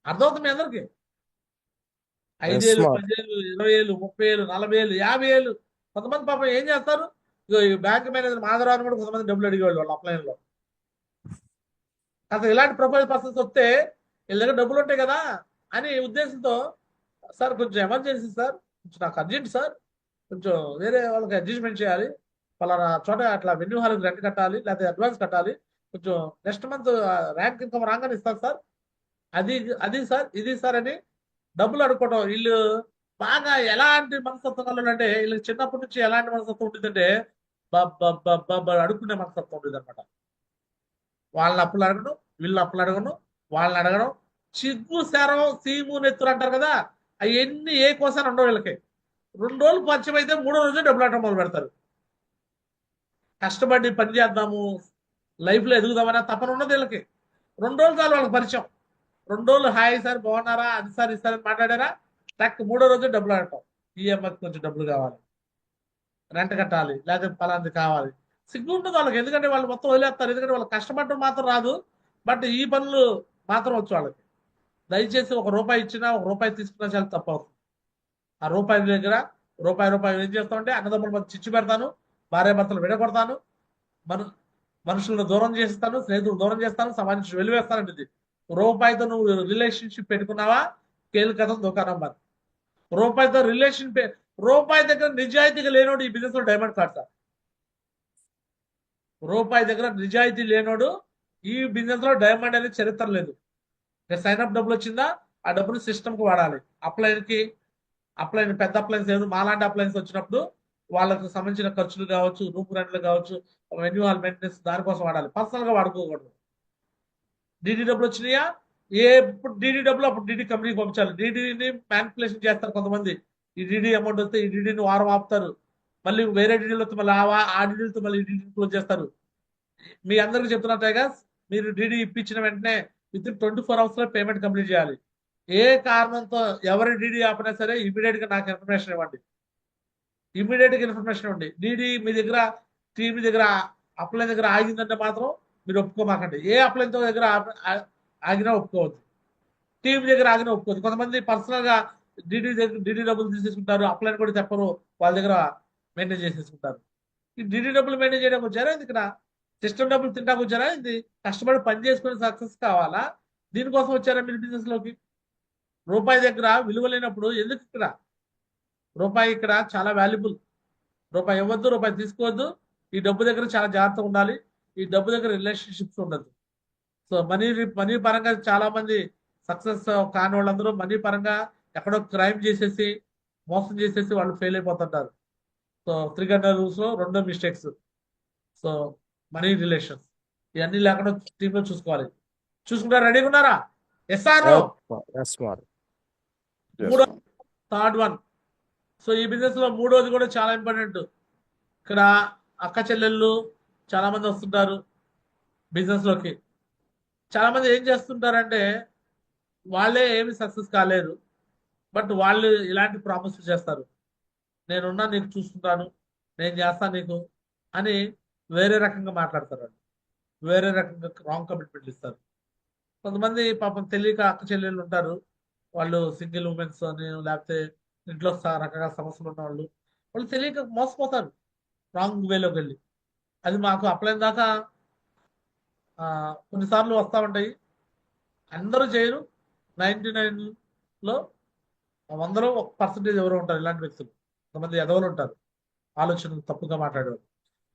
A: అర్థమవుతుంది మీ అందరికి?
B: Yes
A: 5,000,
B: smart.
A: 10,000, 20,000, 30,000, 40,000, 50,000. కొంతమంది పాపం ఏం చేస్తారు, ఇగో ఈ బ్యాంక్ మేనేజర్ మాధవరావు కూడా కొంతమంది డబ్బులు అడిగేవాళ్ళు వాళ్ళ అప్లైన్ లో. అసలు ఇలాంటి ప్రొఫైల్ పర్సన్స్ వస్తే వీళ్ళ దగ్గర డబ్బులు ఉంటాయి కదా అని ఉద్దేశంతో, సార్ కొంచెం ఎమర్జెన్సీ సార్, కొంచెం నాకు అర్జెంట్ సార్, కొంచెం వేరే వాళ్ళకి అడ్జస్ట్మెంట్ చేయాలి, పలానా చోట అట్లా వెన్యూ హాల్కి రెంట్ కట్టాలి, లేకపోతే అడ్వాన్స్ కట్టాలి, కొంచెం నెక్స్ట్ మంత్ ర్యాంక్ ఇన్కమ్ రాగానే ఇస్తాను సార్, అది అది సార్ ఇది సార్ అని డబ్బులు అడుక్కోవడం. వీళ్ళు బాగా ఎలాంటి మనస్తత్వం వాళ్ళు అంటే, వీళ్ళకి చిన్నప్పటి నుంచి ఎలాంటి మనస్తత్వం ఉంటుందంటే అడుక్కునే మనస్తత్వం ఉంటుంది అనమాట. వాళ్ళని అప్పులు అడగడం, వీళ్ళని అప్పులు అడగడం, వాళ్ళని అడగడం, చిగ్గు శరం సీము నెత్తులు అంటారు కదా, అవన్నీ ఏ కోసాన్ని ఉండవు వీళ్ళకి. 2 రోజులు పరిచయం అయితే 3వ రోజే డబ్బులు ఆడటం మొదలు పెడతారు. కష్టపడి పని చేద్దాము, లైఫ్ లో ఎదుగుదామని తపన ఉన్నది వీళ్ళకి. 2 రోజులు చాలు వాళ్ళకి పరిచయం. 2 రోజులు హాయ్ సార్ బాగున్నారా, అది సార్ ఇది సార్ అని మాట్లాడారా, టక్ 3వ రోజే డబ్బులు ఆడటం. ఈఎంఐకి కొంచెం డబ్బులు కావాలి, రెంట్ కట్టాలి, లేకపోతే పలాంది కావాలి. సిగ్గు ఉంటుంది వాళ్ళకి, ఎందుకంటే వాళ్ళు మొత్తం వదిలేస్తారు, ఎందుకంటే వాళ్ళకి కష్టపడటం మాత్రం రాదు, బట్ ఈ పనులు మాత్రం వచ్చు వాళ్ళకి. దయచేసి ఒక రూపాయి ఇచ్చినా ఒక రూపాయి తీసుకున్నా చాలా తప్పు అవుతుంది. ఆ రూపాయి దగ్గర రూపాయి రూపాయి ఏం చేస్తామంటే అన్నదమ్ముల మధ్య చిచ్చు పెడతాను, భార్యాభర్తలు విడగొడతాను, మన మనుషులను దూరం చేస్తాను, స్నేహితులు దూరం చేస్తాను, సమాజం నుంచి వెలివేస్తానంటుంది. రూపాయితో నువ్వు రిలేషన్షిప్ పెట్టుకున్నావా, కేలు కథం దుకాణం మరి. రూపాయితో రూపాయి దగ్గర నిజాయితీగా లేనోడు ఈ బిజినెస్ లో డైమండ్ కార్డ్ సార్. రూపాయి దగ్గర నిజాయితీ లేనోడు ఈ బిజినెస్ లో డైమండ్ అనేది చరిత్ర లేదు. సైన్ అప్ డబ్బులు వచ్చిందా, ఆ డబ్బులు సిస్టమ్ కి వాడాలి. అప్లైన్ పెద్ద అప్లైన్స్ లేదు, మాలాంటి అప్లైన్స్ వచ్చినప్పుడు వాళ్ళకు సంబంధించిన ఖర్చులు కావచ్చు, రూమ్ రెంట్లు కావచ్చు, వెన్యూ హాల్ మెయింటెనెన్స్ దానికోసం వాడాలి, పర్సనల్ గా వాడుకోకూడదు. డీడీ డబ్బులు వచ్చినాయా, ఎప్పుడు డీడీ డబ్బులు అప్పుడు డీడీ కంపెనీకి పంపించాలి. డీడీని మ్యానిపులేషన్ చేస్తారు కొంతమంది. ఈ డీడీ అమౌంట్ వస్తే ఈ డీడీని వారం ఆపుతారు, మళ్ళీ వేరే డీడీలు వస్తే మళ్ళీ ఆ డీడీలతో మళ్ళీ ఈ డీడీని క్లోజ్ చేస్తారు. మీ అందరికి చెప్తున్నా టైగర్స్, మీరు డీడీ ఇప్పించిన వెంటనే విత్ ఇన్ 24 hours లో పేమెంట్ కంప్లీట్ చేయాలి. ఏ కారణంతో ఎవరి డీడీ ఆపినా సరే ఇమీడియట్ గా నాకు ఇన్ఫర్మేషన్ ఇవ్వండి. ఇమీడియట్ గా ఇన్ఫర్మేషన్ ఇవ్వండి. డీడీ మీ దగ్గర, టీవీ దగ్గర, అప్లైన్ దగ్గర ఆగిందంటే మాత్రం మీరు ఒప్పుకోమాకండి. ఏ అప్లైన్ దగ్గర ఆగినా ఒప్పుకోవద్దు, టీవీ దగ్గర ఆగినా ఒప్పుకోవద్దు. కొంతమంది పర్సనల్ గా డీడీ డబ్బులు తీసేసుకుంటారు, అప్లైన్ కూడా చెప్పరు, వాళ్ళ దగ్గర మెయింటైన్ చేసేసుకుంటారు. ఈ డీడీ డబ్బులు మెయింటైన్ చేయడం వచ్చారా ఇక్కడ? సిస్టమ్ డబ్బులు తింటాకు వచ్చారా? ఇది కష్టపడి పని చేసుకుని సక్సెస్ కావాలా? దీనికోసం వచ్చారా మీరు బిజినెస్ లోకి? రూపాయి దగ్గర విలువ లేనప్పుడు ఎందుకు ఇక్కడ? రూపాయి ఇక్కడ చాలా వాల్యుబుల్. రూపాయి ఇవ్వద్దు, రూపాయి తీసుకోవద్దు. ఈ డబ్బు దగ్గర చాలా జాగ్రత్తగా ఉండాలి. ఈ డబ్బు దగ్గర రిలేషన్షిప్స్ ఉండదు. సో మనీ పరంగా చాలా మంది సక్సెస్ కాని వాళ్ళందరూ మనీ పరంగా ఎక్కడో క్రైమ్ చేసేసి మోసం చేసేసి వాళ్ళు ఫెయిల్ అయిపోతుంటారు. సో 3 రూల్స్ లో రెండో మిస్టేక్స్. సో మనీ రిలేషన్స్ ఇవన్నీ లేకుండా టీమ్ లో చూసుకోవాలి. చూసుకుంటారా? రెడీగా ఉన్నారా? Yes or
B: Yes, Mark.
A: మూడో థర్డ్ వన్. సో ఈ బిజినెస్ లో మూడోది కూడా చాలా ఇంపార్టెంట్. ఇక్కడ అక్క చెల్లెళ్ళు చాలా మంది వస్తుంటారు బిజినెస్ లోకి. చాలా మంది ఏం చేస్తుంటారంటే వాళ్ళే ఏమి సక్సెస్ కాలేరు, బట్ వాళ్ళు ఇలాంటి ప్రామిస్ చేస్తారు. నేనున్నా, నీకు చూసుకుంటాను, నేను చేస్తాను నీకు అని వేరే రకంగా మాట్లాడతారు. వేరే రకంగా రాంగ్ కమిట్మెంట్లు ఇస్తారు. కొంతమంది పాపం తెలియక అక్క చెల్లెళ్ళు ఉంటారు, వాళ్ళు సింగిల్ ఉమెన్స్ అని లేకపోతే ఇంట్లో రకరకాల సమస్యలు ఉన్న వాళ్ళు, వాళ్ళు తెలియక మోసపోతారు రాంగ్ వేలోకి వెళ్ళి. అది మాకు అప్లైన దాకా కొన్నిసార్లు వస్తూ ఉంటాయి. అందరూ చేయరు. 99లో 100లో 1% ఎవరో ఉంటారు ఇలాంటి వ్యక్తులు. కొంతమంది ఎదవలు ఉంటారు, ఆలోచన తప్పుగా మాట్లాడేవారు.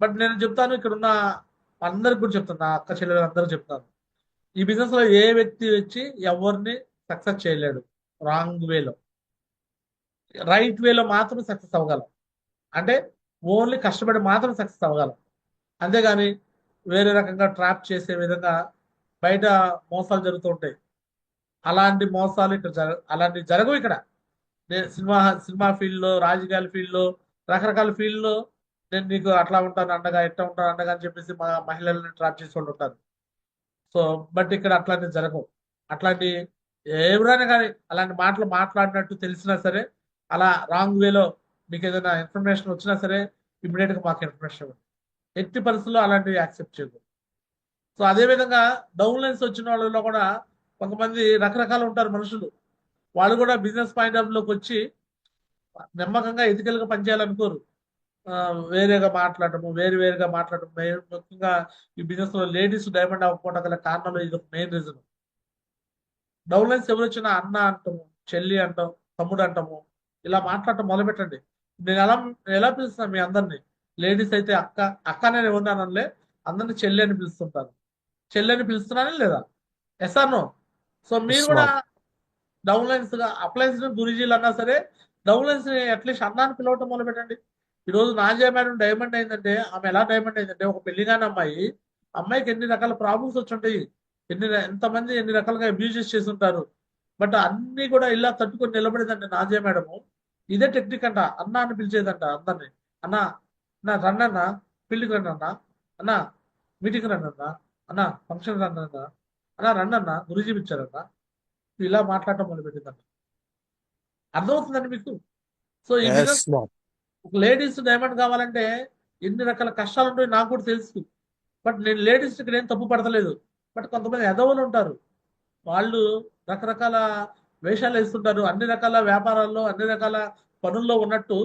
A: బట్ నేను చెప్తాను, ఇక్కడ ఉన్న అందరికి కూడా చెప్తాను, నా అక్క చెల్లెలు అందరూ చెప్తాను, ఈ బిజినెస్ లో ఏ వ్యక్తి వచ్చి ఎవరిని సక్సెస్ చేయలేడు. రాంగ్ వేలో, రైట్ వేలో మాత్రం సక్సెస్ అవ్వగలం. అంటే ఓన్లీ కష్టపడి మాత్రం సక్సెస్ అవ్వగలం. అంతేగాని వేరే రకంగా ట్రాప్ చేసే విధంగా బయట మోసాలు జరుగుతూ ఉంటాయి. అలాంటి మోసాలు ఇక్కడ అలాంటివి జరగవు ఇక్కడ. నేను సినిమా ఫీల్డ్లో, రాజకీయాల ఫీల్డ్లో, రకరకాల ఫీల్డ్లో నేను నీకు అట్లా ఉంటాను అండగా, ఎట్లా ఉంటాను అండగా అని చెప్పేసి మా మహిళల్ని ట్రాప్ చేసి వాళ్ళు ఉంటారు. సో బట్ ఇక్కడ అట్లాంటివి జరగవు. అట్లాంటి ఎవరైనా కానీ అలాంటి మాటలు మాట్లాడినట్టు తెలిసినా సరే, అలా రాంగ్ వేలో మీకు ఏదైనా ఇన్ఫర్మేషన్ వచ్చినా సరే ఇమీడియట్ గా మాకు ఇన్ఫర్మేషన్ ఇవ్వండి. ఎట్టి పరిస్థితుల్లో అలాంటివి యాక్సెప్ట్ చేయకూడదు. సో అదే విధంగా డౌన్ లైన్స్ వచ్చిన వాళ్ళలో కూడా కొంతమంది రకరకాలు ఉంటారు మనుషులు. వాళ్ళు కూడా బిజినెస్ పాయింట్ ఆఫ్ లోకి వచ్చి నమ్మకంగా ఎథికల్ గా పనిచేయాలనుకోరు. వేరేగా మాట్లాడటము, వేరుగా మాట్లాడటం. ముఖ్యంగా ఈ బిజినెస్ లో లేడీస్ డైమండ్ అవ్వకపోవడం గల కారణంలో ఇది ఒక మెయిన్ రీజన్. డౌన్ లైన్స్ ఎవరు వచ్చినా అన్న అంటాము, చెల్లి అంటాం, తమ్ముడు అంటాము, ఇలా మాట్లాడటం మొదలు పెట్టండి. నేను ఎలా పిలుస్తాను మీ అందరినీ? లేడీస్ అయితే అక్క, అక్క నేను ఎవరినానలే, అందరినీ చెల్లి అని పిలుస్తుంటాను. చెల్లి అని పిలుస్తున్నానే లేదా? Yes or no? సో మీరు
B: Yes,
A: కూడా
B: Mark.
A: డౌన్ లైన్స్ గా అప్లయన్స్ గురుజీలు అన్నా సరే డౌన్ లైన్స్ అట్లీస్ట్ అన్నాన్ని పిలవటం మొదలు పెట్టండి. ఈ రోజు నాజియా మేడం డైమండ్ అయిందంటే ఆమె ఎలా డైమండ్ అయిందంటే, ఒక పెళ్లిగాని అమ్మాయికి ఎన్ని రకాల ప్రాబ్లమ్స్ వచ్చి ఉంటాయి, ఎంతమంది ఎన్ని రకాలుగా అబ్యూజెస్ చేసి ఉంటారు. బట్ అన్ని కూడా ఇలా తట్టుకొని నిలబడేదండి నాజియా మేడము. ఇదే టెక్నిక్ అంట, అన్న అని పిలిచేదంట అందరిని. అన్న నా రన్నన్న, పెళ్లికి రన్నన్నా, అన్న మీటింగ్ రన్నన్నా, అన్న ఫంక్షన్ రన్నన్నా, అన్న రన్నన్నా గురుజీ పిలిచారన్న, ఇలా మాట్లాడటం మొదలు పెట్టిందంట. అర్థమవుతుందండి మీకు? సో ఈ
B: Yes,
A: business
B: Mark.
A: Ladies diamond కావాలంటే ఎన్ని రకాల కష్టాలు ఉంటాయో నాకు కూడా తెలుసు. బట్ నేను లేడీస్ ఇక్కడ ఏం తప్పు పడతలేదు. బట్ కొంతమంది ఎదవలు ఉంటారు, వాళ్ళు రకరకాల వేషాలు వేస్తుంటారు. అన్ని రకాల వ్యాపారాల్లో, అన్ని రకాల పనుల్లో ఉన్నట్టు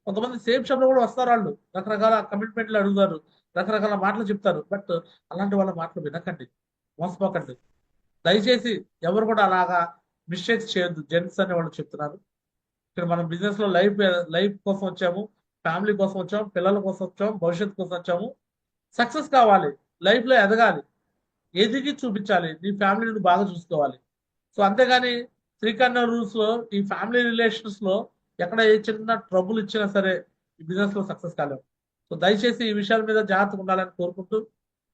A: కొంతమంది సేమ్ షాప్ లో కూడా వస్తారు. వాళ్ళు రకరకాల కమిట్మెంట్లు అడుగుతారు, రకరకాల మాటలు చెప్తారు. బట్ అలాంటి వాళ్ళ మాటలు వినకండి, మోసపోకండి. దయచేసి ఎవరు కూడా అలాగా మిస్టేక్స్ చేయొద్దు. జెంట్స్ అనే వాళ్ళు చెప్తున్నారు. ఇక్కడ మనం బిజినెస్ లో లైఫ్ కోసం వచ్చాము, ఫ్యామిలీ కోసం వచ్చాము, పిల్లల కోసం వచ్చాము, భవిష్యత్తు కోసం వచ్చాము. సక్సెస్ కావాలి, లైఫ్ లో ఎదగాలి, ఎదిగి చూపించాలి, నీ ఫ్యామిలీని బాగా చూసుకోవాలి. సో అంతేగాని 3 రూల్స్ లో ఈ ఫ్యామిలీ రిలేషన్స్ లో ఎక్కడ ఏ చిన్న ట్రబుల్ ఇచ్చినా సరే ఈ బిజినెస్ లో సక్సెస్ కాలేము. సో దయచేసి ఈ విషయాల మీద జాగ్రత్తగా ఉండాలని కోరుకుంటూ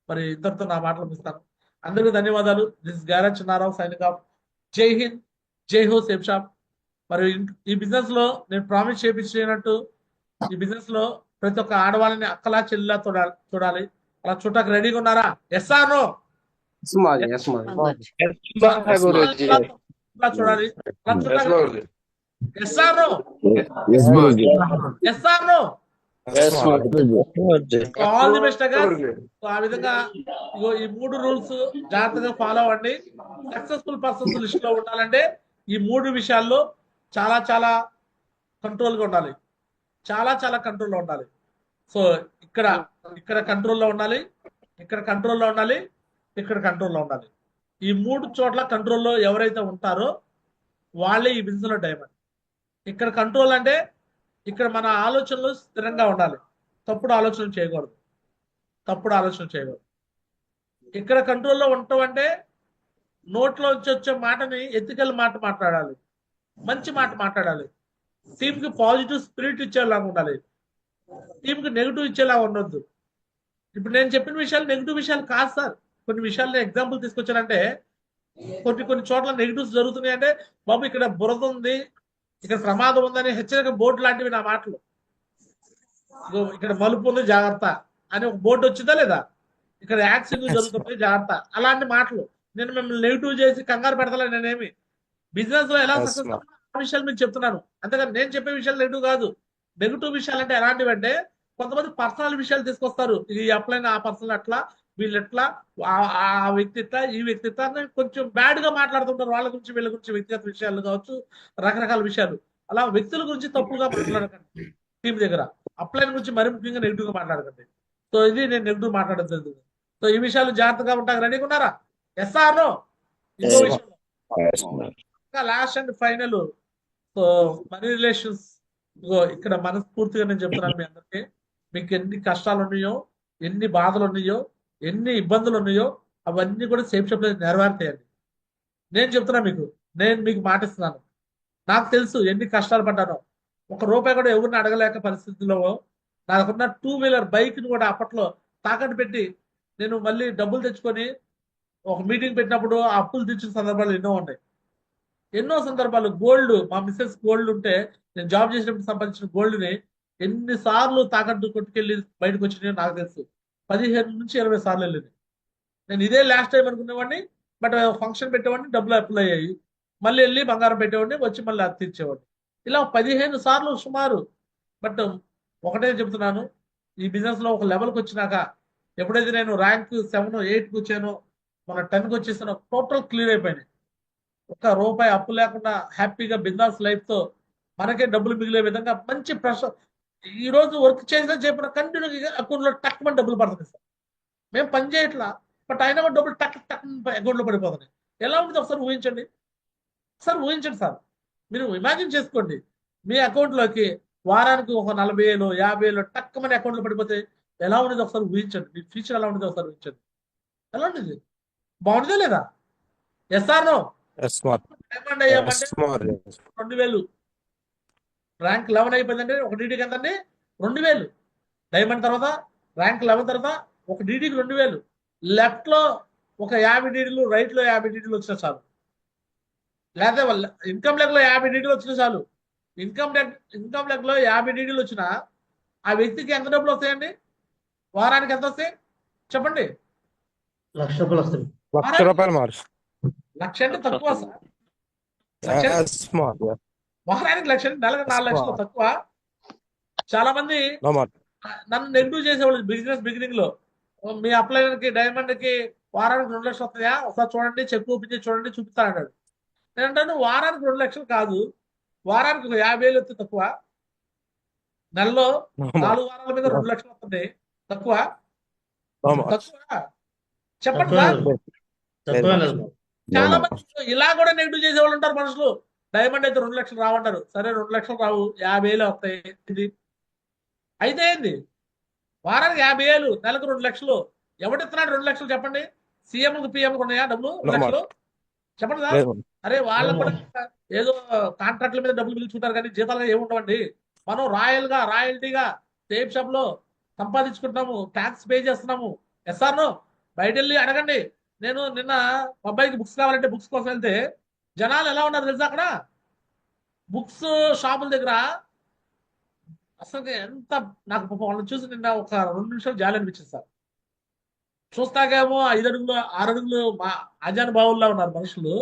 A: మరి ఇంతటితో నా మాటలు ముగిస్తాను. అందరికీ ధన్యవాదాలు. This garage Chinnarao signing off. జై హింద్, జై హో సేఫ్ షాప్. మరి ఈ బిజినెస్ లో నేను ప్రామిస్ చేయించినట్టు ఈ బిజినెస్ లో ప్రతి ఒక్క ఆడవాళ్ళని అక్కలా చెల్లిలా చూడాలి. అలా చూడటానికి రెడీగా ఉన్నారా? Yes or no?
C: Yes, Maji. Yes, Maji.
B: Yes, Mark.
A: ఇలా చూడాలి, అలా
C: Yes,
A: చూడటానికి
C: Maji.
A: Yes or no?
D: Yes, Guruji.
A: Yes or no?
C: Yes, Maji.
A: All the best అగా.
C: Guruji.
A: సో ఆ విధంగా ఇగో ఈ 3 రూల్స్ జాగ్రత్తగా ఫాలో అవ్వండి. సక్సెస్ఫుల్ పర్సన్స్ లిస్ట్ లో ఉండాలంటే ఈ 3 విషయాల్లో చాలా చాలా కంట్రోల్ గా ఉండాలి. చాలా చాలా కంట్రోల్లో ఉండాలి. సో ఇక్కడ కంట్రోల్లో ఉండాలి, ఇక్కడ కంట్రోల్లో ఉండాలి, ఇక్కడ కంట్రోల్లో ఉండాలి. ఈ 3 చోట్ల కంట్రోల్లో ఎవరైతే ఉంటారో వాళ్ళే ఈ బిజినెస్ లో డైమండ్. ఇక్కడ కంట్రోల్ అంటే ఇక్కడ మన ఆలోచనలు స్థిరంగా ఉండాలి. తప్పుడు ఆలోచన చేయకూడదు. తప్పుడు ఆలోచన చేయకూడదు. ఇక్కడ కంట్రోల్లో ఉండటం అంటే నోట్లో వచ్చే మాటని ఎథికల్ మాట మాట్లాడాలి, మంచి మాట మాట్లాడాలి. టీమ్ కి పాజిటివ్ స్పిరిట్ ఇచ్చేలాగా ఉండాలి, టీమ్ కి నెగిటివ్ ఇచ్చేలాగా ఉండొద్దు. ఇప్పుడు నేను చెప్పిన విషయాలు నెగిటివ్ విషయాలు కాదు సార్. కొన్ని విషయాలు ఎగ్జాంపుల్ తీసుకొచ్చానంటే కొన్ని చోట్ల నెగిటివ్స్ జరుగుతున్నాయి అంటే బాబు ఇక్కడ బురద ఉంది, ఇక్కడ ప్రమాదం ఉందని హెచ్చరిక బోర్డు లాంటివి నా మాటలు. ఇక్కడ మలుపు ఉంది జాగ్రత్త అని ఒక బోర్డు వచ్చిందా లేదా? ఇక్కడ యాక్సిడెంట్ జరుగుతుంది జాగ్రత్త, అలాంటి మాటలు. నేను మిమ్మల్ని నెగిటివ్ చేసి కంగారు పెడతలే. నేనేమి బిజినెస్ లో ఎలా సక్సెస్ ఆ విషయాలు మీకు చెప్తున్నాను. అంతేగాని నేను చెప్పే విషయాలు నెగిటివ్ కాదు. నెగిటివ్ విషయాలు అంటే ఎలాంటివి అంటే కొంతమంది పర్సనల్ విషయాలు తీసుకొస్తారు. ఈ అప్లైన్ ఆ పర్సనల్ అట్లా, వీళ్ళు ఎట్లా, ఆ వ్యక్తి ఇట్లా, ఈ వ్యక్తి ఇట్లా అని కొంచెం బ్యాడ్ గా మాట్లాడుతుంటారు. వాళ్ళ గురించి వీళ్ళ గురించి వ్యక్తిగత విషయాలు కావచ్చు, రకరకాల విషయాలు. అలా వ్యక్తుల గురించి తప్పుగా మాట్లాడకండి. టీం దగ్గర అప్లైన్ గురించి మరీ ముఖ్యంగా నెగిటివ్ గా మాట్లాడకండి. సో ఇది నేను నెగిటివ్ మాట్లాడదు. సో ఈ విషయాలు జాగ్రత్తగా ఉంటాక రెడీగా ఉన్నారా? ఎస్ఆర్ ఇంకో విషయం last and final. So money relations ఇక్కడ మనస్ఫూర్తిగా నేను చెప్తున్నాను మీ అందరికీ. మీకు ఎన్ని కష్టాలు ఉన్నాయో, ఎన్ని బాధలు ఉన్నాయో, ఎన్ని ఇబ్బందులు ఉన్నాయో అవన్నీ కూడా సేఫ్ షాప్ నెరవేరుతాయండి. నేను చెప్తున్నా నేను మీకు మాటిస్తున్నాను. నాకు తెలుసు ఎన్ని కష్టాలు పడ్డానో. ₹1 కూడా ఎవరిని అడగలేక పరిస్థితుల్లో నాకున్న 2 వీలర్ బైక్ ని కూడా అప్పట్లో తాకట్టు పెట్టి నేను మళ్ళీ డబ్బులు తెచ్చుకొని ఒక మీటింగ్ పెట్టినప్పుడు ఆ అప్పులు తెచ్చిన సందర్భాలు ఎన్నో ఉన్నాయి. ఎన్నో సందర్భాలు గోల్డ్, మా మిస్సెస్ గోల్డ్ ఉంటే నేను జాబ్ చేసినప్పుడు సంపాదించిన గోల్డ్ ని ఎన్నిసార్లు తాకట్టు కొట్టుకెళ్ళి బయటకు వచ్చినాయో నాకు తెలుసు. 15 నుంచి 20 సార్లు వెళ్ళింది. నేను ఇదే లాస్ట్ టైం అనుకునేవాడిని. బట్ ఫంక్షన్ పెట్టేవాడిని, డబ్బులు అప్లై అయ్యాయి, మళ్ళీ వెళ్ళి బంగారం పెట్టేవాడిని, వచ్చి మళ్ళీ అది తీర్చేవాడిని. ఇలా 15 సార్లు సుమారు. బట్ ఒకటే చెప్తున్నాను, ఈ బిజినెస్ లో ఒక లెవెల్కి వచ్చినాక ఎప్పుడైతే నేను ర్యాంక్ 7, 8కి వచ్చానో, మన 10కి వచ్చేసానో టోటల్ క్లియర్ అయిపోయినాయి. ₹1 అప్పు లేకుండా హ్యాపీగా బిజినెస్ లైఫ్ తో మనకే డబ్బులు మిగిలే విధంగా మంచి ప్రెషర్. ఈ రోజు వర్క్ చేసినా చెప్పిన కంటిన్యూగా అకౌంట్ లో టక్మని డబ్బులు పడుతుంది సార్. మేము పని చేయట్లా, బట్ అయినా కూడా డబ్బులు టక్ అకౌంట్ లో పడిపోతున్నాయి. ఎలా ఉంటుంది ఒకసారి ఊహించండి. సార్ మీరు ఇమాజిన్ చేసుకోండి. మీ అకౌంట్ లోకి వారానికి ఒక 40,000, 50,000 టక్కుమని అకౌంట్ లో పడిపోతే ఎలా ఉండేది ఒకసారి ఊహించండి. మీ ఫ్యూచర్ ఎలా ఉండేది ఒకసారి ఊహించండి. ఎలా ఉండేది? బాగుంటుందా లేదా? SR diamond అయ్యామంటే 2,000. ర్యాంక్ 11 అయిపోయిందంటే ఒక డీడీకి ఎంతండి? 2,000. డైమండ్ తర్వాత ర్యాంక్ 11 తర్వాత ఒక డీడీకి 2,000. లెఫ్ట్ లో ఒక 50 డీడీలు, రైట్ లో 50 డీడీలు వచ్చినా చాలు. లేకపోతే ఇన్కమ్ లెగ్ లో 50 డీడీలు వచ్చినా చాలు. ఇన్కమ్ లెగ్ లో 50 డీడీలు వచ్చినా ఆ వ్యక్తికి ఎంత డబ్బులు వస్తాయండి? వారానికి ఎంత వస్తాయి చెప్పండి?
C: ₹1,00,000 వస్తుంది.
B: ₹1,00,000
A: లక్ష అంటే తక్కువ సార్. వారానికి లక్ష, నెలకు 4 లక్షలు తక్కువ. చాలా మంది నన్ను నెగిటివ్ చేసేవాళ్ళు బిజినెస్ బిగినింగ్ లో. మీ అప్లైనర్ కి, డైమండ్ కి వారానికి 2 లక్షలు వస్తాయా? ఒకసారి చూడండి, చెక్ ఓపెన్ చేసి చూడండి, చూపిస్తా అన్నాడు. నేను అంటాను వారానికి 2 లక్షలు కాదు, వారానికి 50,000 వస్తే తక్కువ. నెలలో 4 వారాల మీద 2 లక్షలు వస్తుంది తక్కువ. చెప్పండి సార్. చాలా మంది ఇలా కూడా నెగిటివ్ చేసేవాళ్ళు ఉంటారు మనుషులు. డైమండ్ అయితే 2 లక్షలు రావంటారు. సరే 2 లక్షలు రావు, 50,000 వస్తాయి. ఇది అయితే ఏంది? వారానికి 50,000, నెలకు 2 లక్షలు. ఎవడిస్తున్నాడు 2 లక్షలు చెప్పండి? సీఎంకు పిఎంకు ఉన్నాయా డబ్బులు 2 లక్షలు? చెప్పండి సార్. అరే వాళ్ళకు కూడా ఏదో కాంట్రాక్ట్ల మీద డబ్బులు పిలుచుకుంటారు కానీ జీతాలుగా ఏముండవండి. మనం రాయల్టీగా సేఫ్ షాప్ లో సంపాదించుకుంటున్నాము, ట్యాక్స్ పే చేస్తున్నాము. ఎస్ఆర్ బయట వెళ్ళి అడగండి. నేను నిన్న మా అబ్బాయికి బుక్స్ కావాలంటే బుక్స్ కోసం వెళ్తే జనాలు ఎలా ఉన్నారు తెలుసా? అక్కడ బుక్స్ షాపుల దగ్గర అసలు ఎంత నాకు వాళ్ళని చూసి నిన్న ఒక 2 నిమిషాలు జాలి అనిపించింది సార్. చూస్తాకేమో 5 అడుగులు 6 అడుగులు మా అజానుభావుల్లో ఉన్నారు మనుషులు.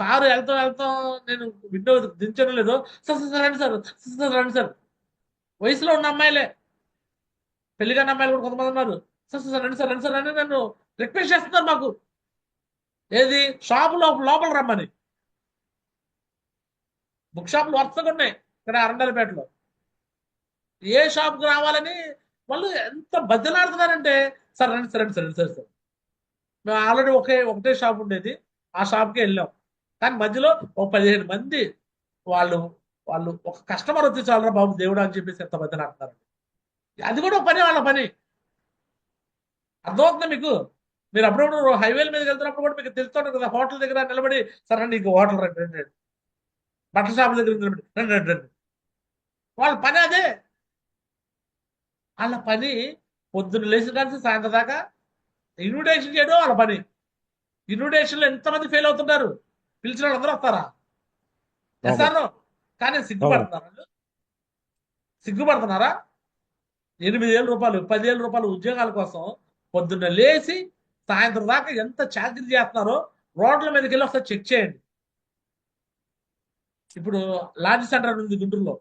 A: కారు వెళ్తాం నేను విండో దించడం లేదు. సార్ రండి సార్. వయసులో ఉన్న అమ్మాయిలే, పెళ్లిగాని అమ్మాయిలు కూడా కొంతమంది ఉన్నారు. సార్ రండి సార్ అని నన్ను రిక్వెస్ట్ చేస్తున్నారు. మాకు ఏది షాపు లోపల రమ్మని. బుక్ షాపులు వరుసగా ఉన్నాయి ఇక్కడ అరండలపేటలో. ఏ షాప్కి రావాలని వాళ్ళు ఎంత బద్దలాడుతున్నారంటే సార్ రండి సార్, రండి సార్, రండి సార్ సార్. మేము ఆల్రెడీ ఒకటే షాప్ ఉండేది, ఆ షాప్కి వెళ్ళాం. కానీ మధ్యలో ఒక 15 మంది వాళ్ళు వాళ్ళు ఒక కస్టమర్ వచ్చి చాలరా బాబు దేవుడు అని చెప్పేసి ఎంతమందిని అంటున్నారు. అది కూడా ఒక పని, వాళ్ళ పని. అర్థమవుతుందా మీకు? మీరు అప్పుడప్పుడు హైవేల మీద వెళ్తున్నప్పుడు కూడా మీకు తెలుస్తుంటుంది కదా, హోటల్ దగ్గర నిలబడి సరే నీకు హోటల్ రండి రండి రండి, బట్టల షాపుల దగ్గర నిలబడి రండి రండి రండి. వాళ్ళ పని అదే. వాళ్ళ పని పొద్దున్న లేచిన కానీ సాయంత్రం దాకా ఇన్విటేషన్ చేయడం వాళ్ళ పని. ఇన్విటేషన్లో ఎంతమంది ఫెయిల్ అవుతుంటారు? పిలిచిన వాళ్ళు అందరూ వస్తారా? ఎసాను. కానీ సిగ్గుపడుతున్నారు. సిగ్గుపడుతున్నారా? 8,000 రూపాయలు 10,000 రూపాయలు ఉద్యోగాల కోసం పొద్దున్న లేచి సాయంత్రం దాకా ఎంత చాకరీ చేస్తున్నారో రోడ్ల మీదకి వెళ్ళి ఒకసారి చెక్ చేయండి. ఇప్పుడు లాడ్జ్ సెంటర్ ఉంది గుంటూరులో.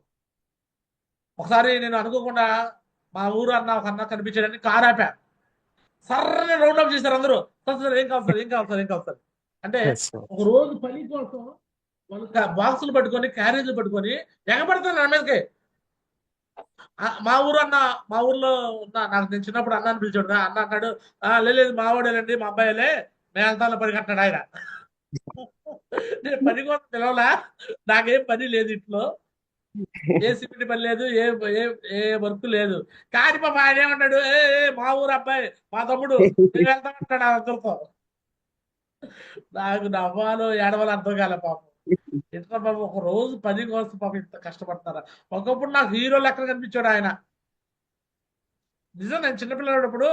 A: ఒకసారి నేను అనుకోకుండా మా ఊరు ఒక అన్న కనిపించాడని కారు ఆపా. సర్రని రౌండ్ అప్ చేశారు అందరూ. సార్ ఏం కావాలి సార్, ఏం కావాలి సార్, ఏం కావాలి సార్ అంటే ఒక రోజు పని కోసం వాళ్ళు బాక్సులు పట్టుకొని క్యారేజీలు పట్టుకొని ఎగబడతారు నా మీదకి. మా ఊర్లో ఉన్న నాకు నేను చిన్నప్పుడు అన్నాన్ని పిలిచాడు. అన్న అన్నాడు, లేదు మా వాడేనండి, మా అబ్బాయిలే, మేము వెళ్తాను పని కట్టాడు ఆయన. నేను పని కోసం పిలవలా, నాకేం పని లేదు ఇంట్లో, ఏ సిమెంట్ పని లేదు, ఏ వర్క్ లేదు. కానీ పాప ఆయన ఏమన్నాడు, మా ఊరు అబ్బాయి, మా తమ్ముడు, మేము వెళ్తామంటాడు అందరితో. నాకు నవ్వాలో ఏడవాలో అర్థం కాలే పాపం. ఇట్లా పాపం ఒక రోజు పని కోసం పాపం ఇంత కష్టపడతారా? ఒకప్పుడు నాకు హీరో లెక్క కనిపించాడు ఆయన. నిజం, నేను చిన్నపిల్లడప్పుడు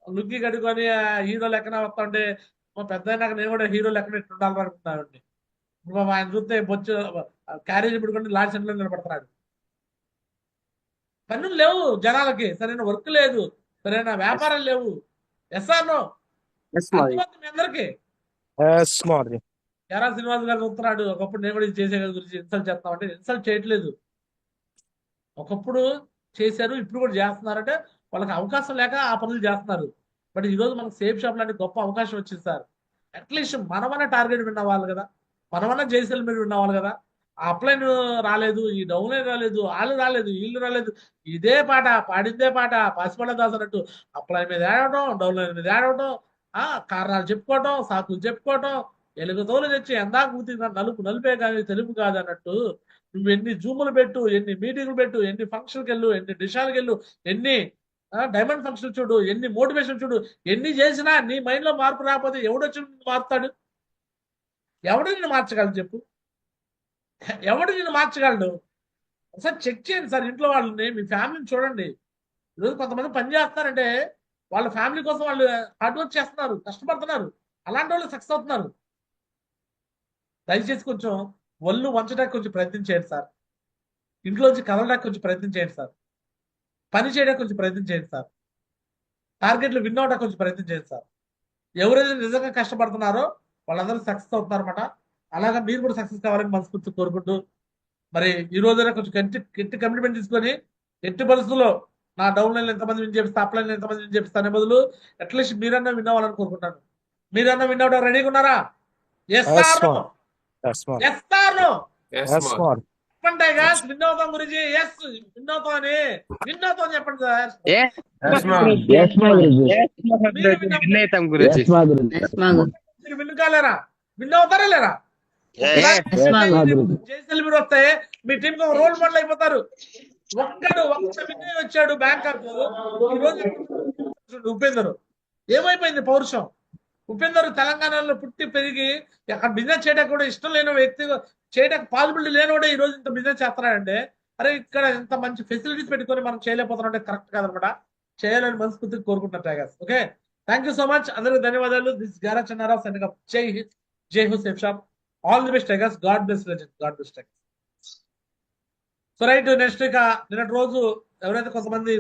A: లుంగి కడుకొని హీరో లెక్కన వస్తుంటే మా పెద్ద అయినాక నేను కూడా హీరో లెక్కన ఇట్లా ఉండాలి అనుకుంటున్నానండి. ఇప్పుడు ఆయన చూస్తే బొచ్చు క్యారేజ్ పెట్టుకొని లారీ సెంటర్లో నిలబడుతున్నాడు. పనులు లేవు జనాలకి, సరైన వర్క్ లేదు, సరైన వ్యాపారాలు లేవు. ఎస్ఆర్నో మీ అందరికి ఎరా శ్రీనివాస్ గారు చూస్తున్నాడు. ఒకప్పుడు నేను కూడా ఇది చేసే గురించి ఇన్సల్ట్ చేస్తామంటే ఇన్సల్ట్ చేయట్లేదు. ఒకప్పుడు చేశారు, ఇప్పుడు కూడా చేస్తున్నారంటే వాళ్ళకి అవకాశం లేక ఆ పనులు చేస్తున్నారు. బట్ ఈరోజు మనకు సేఫ్ షాప్ లాంటి గొప్ప అవకాశం వచ్చింది సార్. అట్లీస్ట్ మనమన్నా టార్గెట్ విన్నవాళ్ళు కదా, మనమన్నా జేసీఎల్ మీరు విన్నవాళ్ళు కదా. ఆ అప్లైన్ రాలేదు, ఈ డౌన్లైన్ రాలేదు, వాళ్ళు రాలేదు, వీళ్ళు రాలేదు, ఇదే పాట పాడిందే పాట పసిపడ దాస్ అన్నట్టు అప్లైన్ మీద ఏడవటం, డౌన్లైన్ మీద ఏడవటం, కారణాలు చెప్పుకోవటం, సాకులు చెప్పుకోవటం, ఎలుగుతోలు తెచ్చి ఎందాక కూర్చున్నా నలుపు నలుపే కానీ తెలుపు కాదు అన్నట్టు నువ్వు ఎన్ని జూములు పెట్టు, ఎన్ని మీటింగ్లు పెట్టు, ఎన్ని ఫంక్షన్కి వెళ్ళు, ఎన్ని డిషాలకు వెళ్ళు, ఎన్ని డైమండ్ ఫంక్షన్ చూడు, ఎన్ని మోటివేషన్ చూడు, ఎన్ని చేసినా నీ మైండ్ లో మార్పు రాకపోతే ఎవడొచ్చి మారుతాడు? ఎవడు నిన్ను మార్చగలడు చెప్పు? ఎవడు నిన్ను మార్చగలడు? ఒకసారి చెక్ చేయండి సార్ ఇంట్లో వాళ్ళని, మీ ఫ్యామిలీని చూడండి. ఈరోజు కొంతమంది పని చేస్తున్నారంటే వాళ్ళ ఫ్యామిలీ కోసం వాళ్ళు హార్డ్ వర్క్ చేస్తున్నారు, కష్టపడుతున్నారు. అలాంటి వాళ్ళు సక్సెస్ అవుతున్నారు. దయచేసి కొంచెం ఒళ్ళు వంచడానికి కొంచెం ప్రయత్నం చేయండి సార్. ఇంట్లోంచి కదలడానికి కొంచెం ప్రయత్నం చేయండి సార్. పని చేయడానికి కొంచెం ప్రయత్నం చేయండి సార్. టార్గెట్లు విన్ అవడానికి కొంచెం ప్రయత్నం చేయండి సార్. ఎవరైతే నిజంగా కష్టపడుతున్నారో వాళ్ళందరూ సక్సెస్ అవుతున్నారన్నమాట. అలాగా మీరు కూడా సక్సెస్ కావాలని మనస్ఫూర్తి కోరుకుంటూ మరి ఈ రోజున కొంచెం గట్టి కమిట్మెంట్ తీసుకొని ఎట్టి పరిస్థితుల్లో నా డౌన్లైన్ ఎంతమంది విన్ చేపిస్తా, అప్లైన్ ఎంతమంది విన్ చేపిస్తా అనే బదులు అట్లీస్ట్ మీరన్నా విన్ అవ్వాలని కోరుకుంటాను. మీరన్నా విన్ అవ్వడం రెడీగా ఉన్నారా? చెప్పండి గాస్, విన్ అవుతాం గురించి. ఎస్ విన్ అవుతాం అని, విన్ అవుతాం చెప్పండి సార్. మీరు విన్ కాలేరా? విన్ అవుతారా లేరా? జైసెల్ మీరు వస్తాయి, మీ టీం కి రోల్ మోడల్ అయిపోతారు. ఒక్క విన్ వచ్చాడు బ్యాంకాక్. ఈ రోజు ఉపేందర్ ఏమైపోయింది పౌరుషం? ఉపేందర్ తెలంగాణలో పుట్టి పెరిగి అక్కడ బిజినెస్ చేయడానికి కూడా ఇష్టం లేని వ్యక్తి, చేయడానికి పాసిబిలిటీ లేనివాడే ఈ రోజు ఇంత బిజినెస్ చేస్తున్నాడంటే, అరే ఇక్కడ ఇంత మంచి ఫెసిలిటీస్ పెట్టుకొని మనం చేయలేకపోతున్నాం కరెక్ట్ కాదనమాట. చేయాలని మనస్ఫూర్తిగా కోరుకుంటున్నారు tigers. Okay, thank you so much, అందరికి ధన్యవాదాలు. దిస్ గారా చన్నారావు సెండింగ్ అప్. జై హింద్, జై హో safe shop, all the best tigers. God bless legend, God bless tigers. So right, next ఇక నిన్నటి రోజు ఎవరైతే కొంతమంది